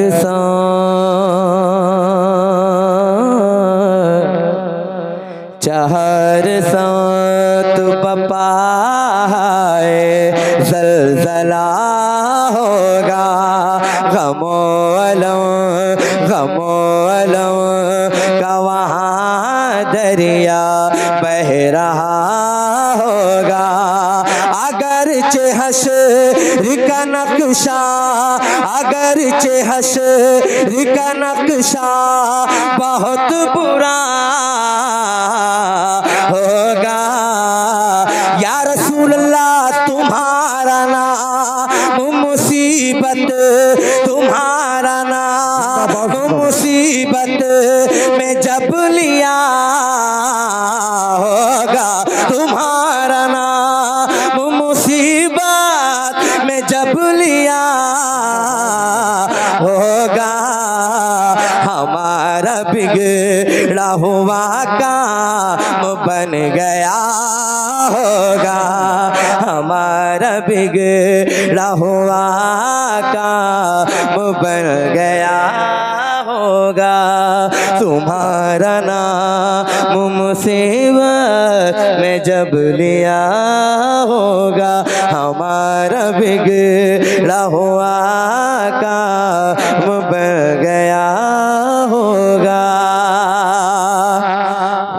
चहर सांत बपाए जलजला होगा, गमो अलम का वहाँ दरिया बह रहा होगा, अगरचे हश्र का नक्शा, अगरचे हश्र का नक्शा बहुत बुरा होगा, या रसूल अल्लाह तुम्हारा नाम मुसीबत, तुम्हारा नाम मुसीबत में जब लिया होगा, तुम्हारा नाम मुसीबत में जब लिया होगा, हमारा बिगड़ा हुआ काम बन गया होगा, हमारा बिगड़ा हुआ काम बन गया होगा, तुम्हारा नाम मुसीबत में जब लिया होगा, हमारा बिगड़ा हुआ काम बन गया होगा,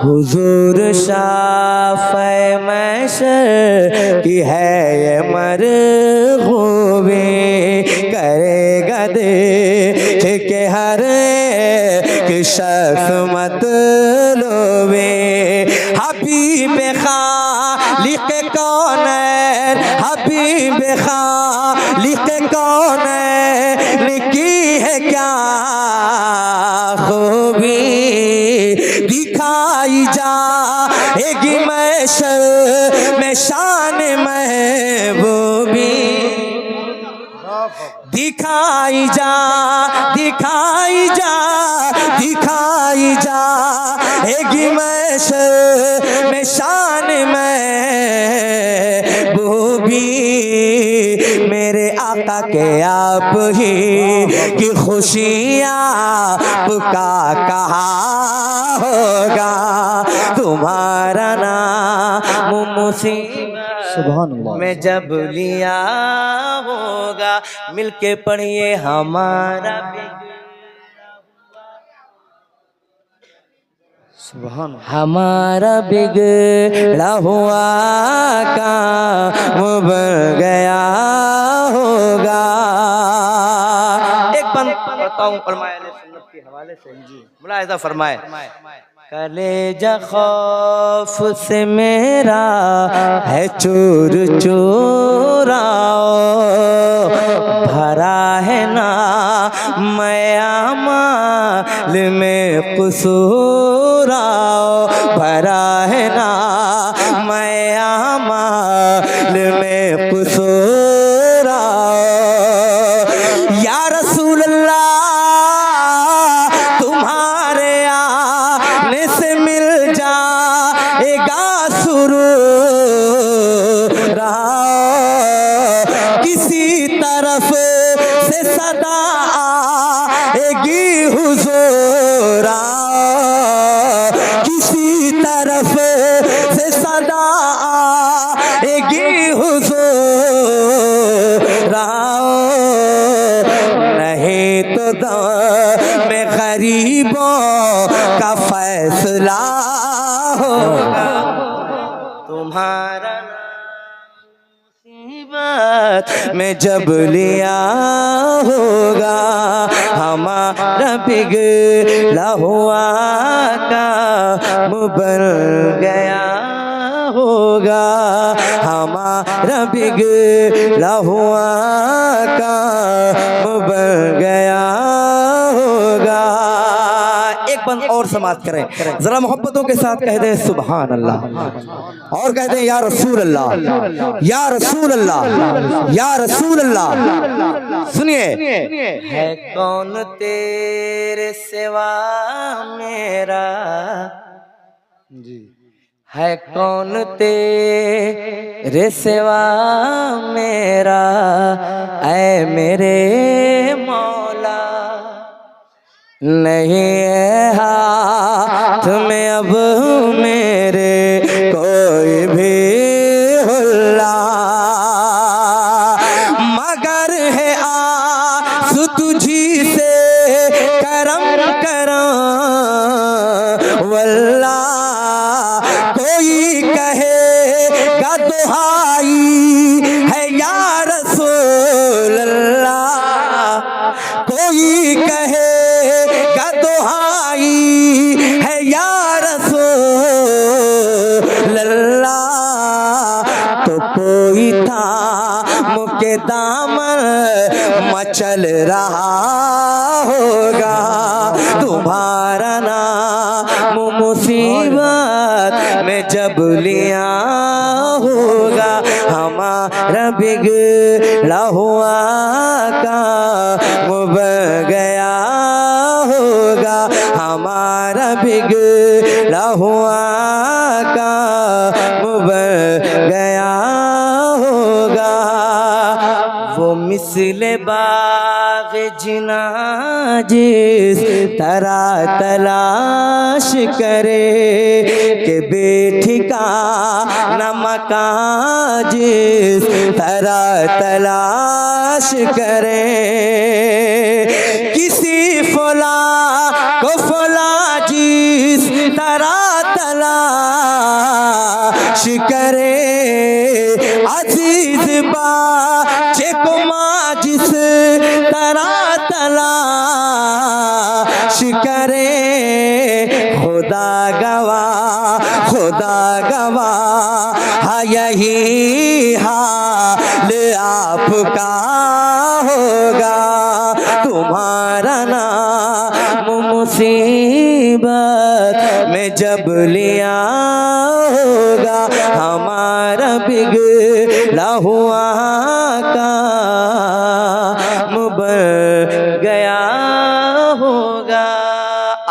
हुजूर शाफ़े महशर की है ये मरग़ूबी, करेगा देख के हर एक शख्स मतलूबी, हबीब खालिक़ कौनैन, हबीब खालिक़ कौनैन की है क्या खूबी, दिखाई जाएगी महशर में शान महबूबी, दिखाई जा एगी महशर में शान महबूबी, मेरे आका के आप ही की खुशियाँ आपका कहा होगा, तुम्हारा नाम मुसीबत सुभान अल्लाह। में जब लिया होगा, मिलके पढ़िए हमारा सुभान अल्लाह। हमारा बिगड़ा हुआ काम बन गया होगा। एक बंद बताऊं फरमाए सुन्नत के हवाले से जी, मुलाहिजा फरमाए। कलेजा खौफ से मेरा है चूर चूराओ, भरा है ना मैं माल में कसूराओ, भरा है ना मैं माल में कसूराओ। या रसूल अल्लाह तुम्हारे आने से मिल जाएगा सुरूर, किसी तरफ से सदा आएगी हुजूर, किसी तरफ से सदा आएगी हुजूर, नहीं तो दम में गरीबों का फैसला होगा। तुम्हारा मुसीबत में जब लिया होगा, हमारा बिगड़ा हुआ काम बन गया होगा, हमारा बिगड़ा हुआ काम बन गया होगा। एक बंद और समाप्त करें, जरा मोहब्बतों के साथ कह दें सुभान अल्लाह, और कह दें या रसूल अल्लाह, या रसूल अल्लाह, या रसूल अल्लाह। सुनिए, है कौन तेरे सिवा मेरा, जी है कौन तेरे सिवा मेरा, ऐ मेरे मौला, नहीं है हाथ में अब मेरे कोई भी हुल्ला, मगर है आंसू तुझी से करम करम वल्ला, कोई कहेगा दुहाई है या रसूल अल्लाह, कोई कहेगा दुहाई है या रसूल अल्लाह, तो कोई था मुके दामन मचल रहा होगा, तुम्हारा नाम मुसीबत में जब लिया होगा, हमारा बिगड़ा हुआ काम बन गया होगा, हमारा बिगड़ा हुआ काम बन गया होगा। वो मिसले बाग जिना जिस तरह तलाश करे, के बेठिका नमका जिस तरह तलाश करे, किसी फला को फला जिस तरह तलाश करे, अजीज बाचे को माँ जिस तरह तलाश करे, खुदा गवाह हाँ यही हाल आपका होगा, तुम्हारा नाम मुसीबत में जब लिया होगा, हमारा बिगड़ा हुआ काम बन गया होगा।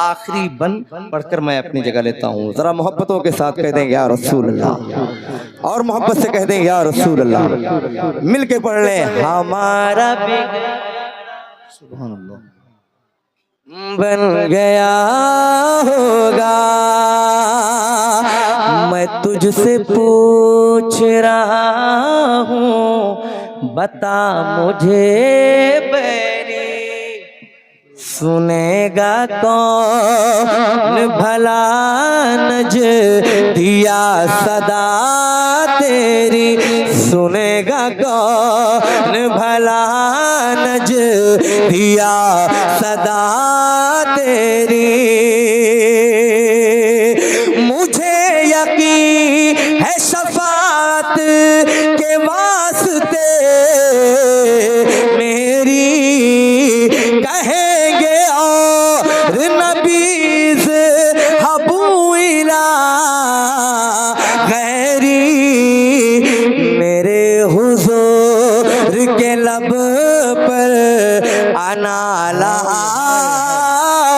आखिरी बन पढ़कर मैं अपनी जगह लेता हूँ, जरा मोहब्बतों के साथ कह दें या रसूल अल्लाह, और मोहब्बत से कह दें या रसूल अल्लाह, मिल के पढ़ लें हमारा सुभान अल्लाह। बन गया होगा। मैं तुझसे पूछ रहा बता मुझे बैरी सुनेगा कौन भला नज दिया सदा तेरी सुनेगा कौन भला नज दिया सदा तेरी मुझे यकीन है शफाअत के वास्ते मेरी कहेंगे और नबी से हबूला गैरी मेरे हुजूर के लब पर आना लहा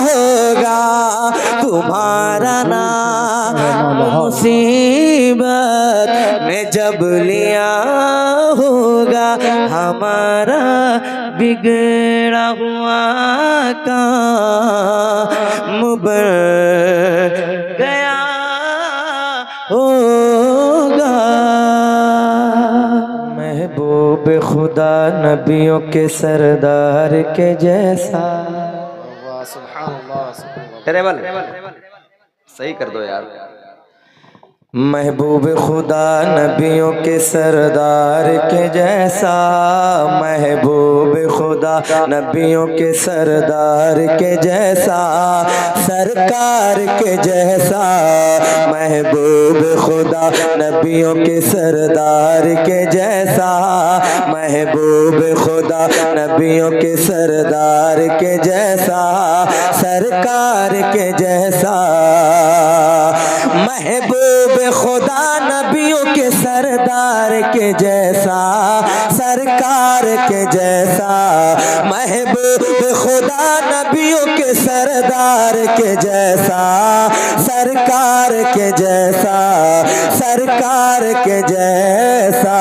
होगा तुम्हारा नाम मुसीबत में जब लिया होगा हमारा बिगड़ा हुआ काम बन गया होगा। महबूब खुदा नबियों के सरदार के जैसा। टेरेबल सही कर दो यार। महबूब खुदा नबियों के सरदार के जैसा महबूब खुदा नबियों के सरदार के जैसा सरकार के जैसा महबूब खुदा नबियों के सरदार के जैसा महबूब खुदा नबियों के सरदार के जैसा सरकार के जैसा महबूब खुदा नबियों के सरदार के जैसा सरकार के जैसा महबूब खुदा नबियों के सरदार के जैसा सरकार के जैसा सरकार के जैसा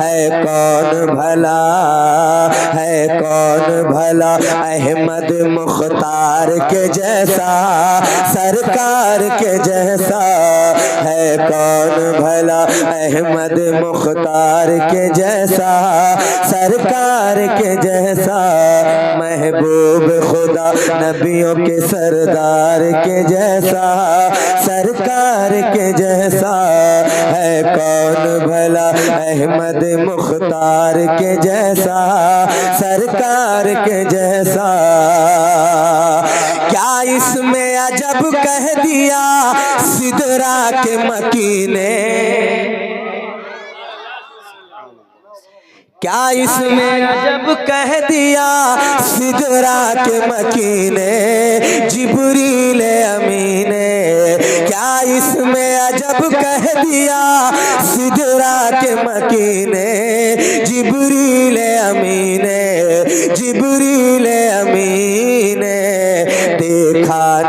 है कौन भला अहमद मुख्तार के जैसा सरकार के जैसा है कौन भला अहमद मुख्तार के जैसा सरकार के जैसा महबूब खुदा नबियों के सरदार के जैसा सरकार के जैसा है कौन भला अहमद मुख्तार के जैसा सरकार के जैसा। क्या इसमें अजब कह दिया सिदरा के मकीने क्या इसमें अजब कह दिया सिदरा के मकीने जिब्रील अमीने क्या इसमें अजब कह दिया सिदरा के मकीने जिब्रील अमीने जिब्रील अमीने देखा न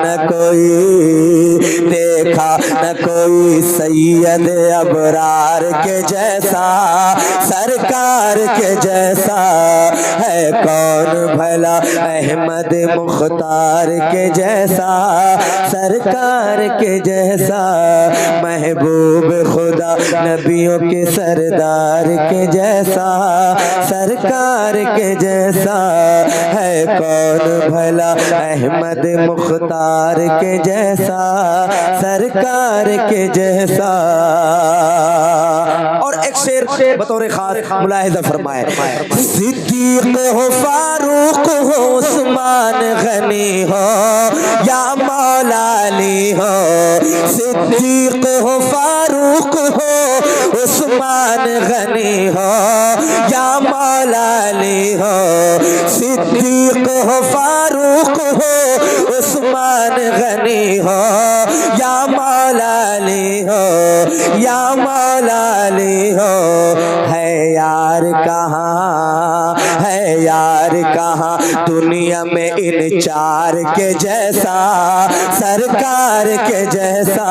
कोई सैयद अबरार के जैसा सरकार के जैसा है कौन भला अहमद मुख्तार के जैसा सरकार के जैसा महबूब खुदा नबियों के सरदार के जैसा सरकार के जैसा है कौन भला अहमद मुख्तार के जैसा सरकार के जैसा। और एक शेर बतौर खास मुलाहिजा फरमाए सिद्दीक हो फारूक हो उस्मान गनी हो या मौला अली हो सिद्दीक हो फारूक हो उस्मान गनी हो या मौला अली हो सिद्दीक हो फारूक हो उस्मान गनी हो या मौला अली हो या मौला अली हो है यार कहाँ है यार कहाँ दुनिया में इन चार के जैसा, सरकार के जैसा,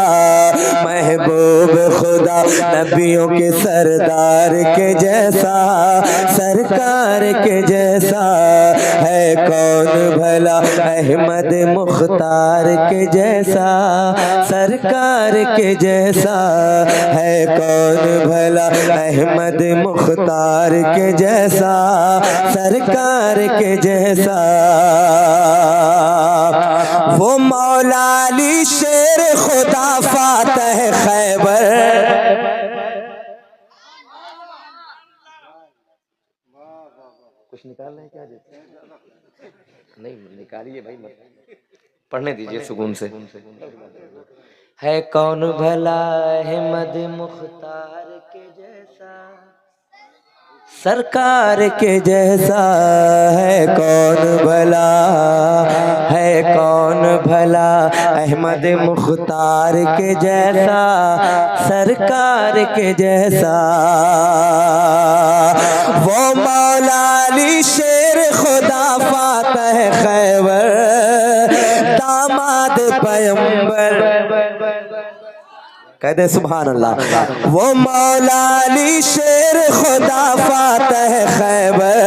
महबूब खुदा नबियों के सरदार के जैसा, सरकार के जैसा है कौन भला अहमद मुख्तार के जैसा, सरकार के जैसा है कौन भला अहमद मुख्तार के जैसा, सरकार के जैसा। वो मौला अली शेर खुदा फातह खैबर, कुछ निकाल रहे हैं क्या? नहीं निकालिए भाई, मत पढ़ने दीजिए सुकून से। है कौन भला अहमद मुख्तार के जैसा, सरकार के जैसा है कौन भला, है कौन भला अहमद मुख्तार के जैसा, सरकार के जैसा। वो मौला अली शेर खुदा फातह खैबर, दामाद पैगंबर, कहते सुभान अल्लाह। वो मौला अली शेर खुदा फातह खैबर,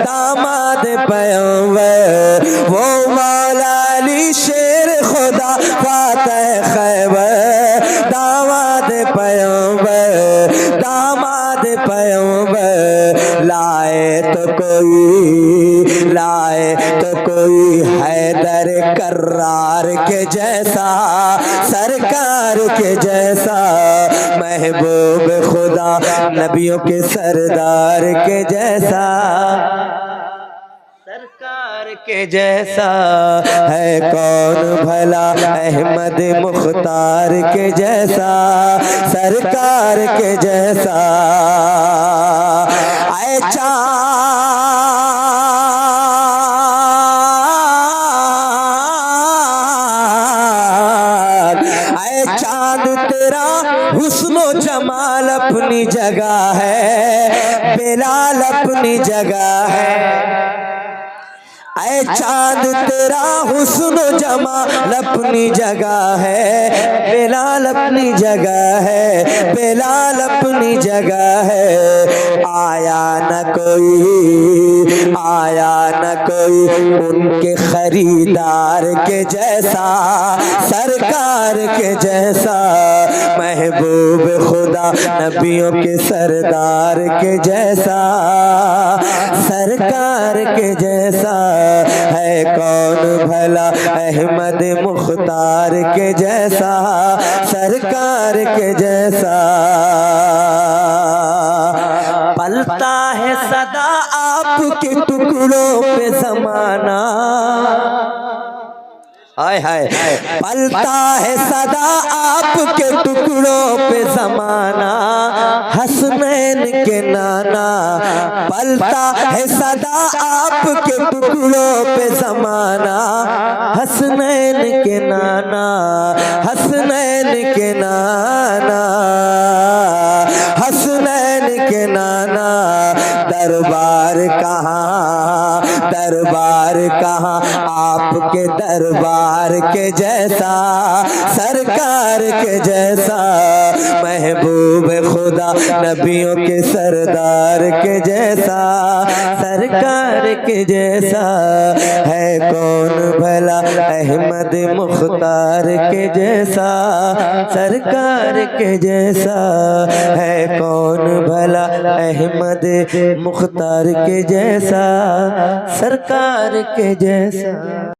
दामाद पैगंबर, वो मौला अली शेर खुदा फातह खैबर, दामाद पैगंबर, दामाद पैगंबर। लाए तो कोई हैदर करार के जैसा, सरकार के जैसा, महबूब खुदा नबियों के सरदार के जैसा, सरकार के जैसा है कौन भला अहमद मुख्तार के जैसा, सरकार के जैसा। आए चांद तेरा हुस्नो जमाल अपनी जगह है, बिलाल अपनी जगह है। ऐ चांद तेरा हुस्न जमाल अपनी जगह है, बिलाल अपनी जगह है, बिलाल अपनी जगह है। आया न कोई उनके खरीदार के जैसा, सरकार के जैसा, महबूब खुदा नबियों के सरदार के जैसा, सरकार के जैसा है कौन भला अहमद मुख्तार के जैसा, सरकार के जैसा। पलता है सदा आपके टुकड़ों पे ज़माना, हाय हाय, पलता है सदा आपके टुकड़ों पे ज़माना, हसनैन के नाना। पलता है सदा आपके टुकड़ों पे ज़माना, हसनैन के नाना, हसनैन के नाना, हसनैन के नाना। दरबार कहाँ, दरबार कहाँ आपके दरबार के जैसा, सरकार के जैसा, महबूब खुदा नबियों के सरदार के जैसा, सरकार के जैसा है कौन भला अहमद मुख्तार के जैसा, सरकार के जैसा है कौन भला अहमद मुख्तार के जैसा, सरकार के जैसा।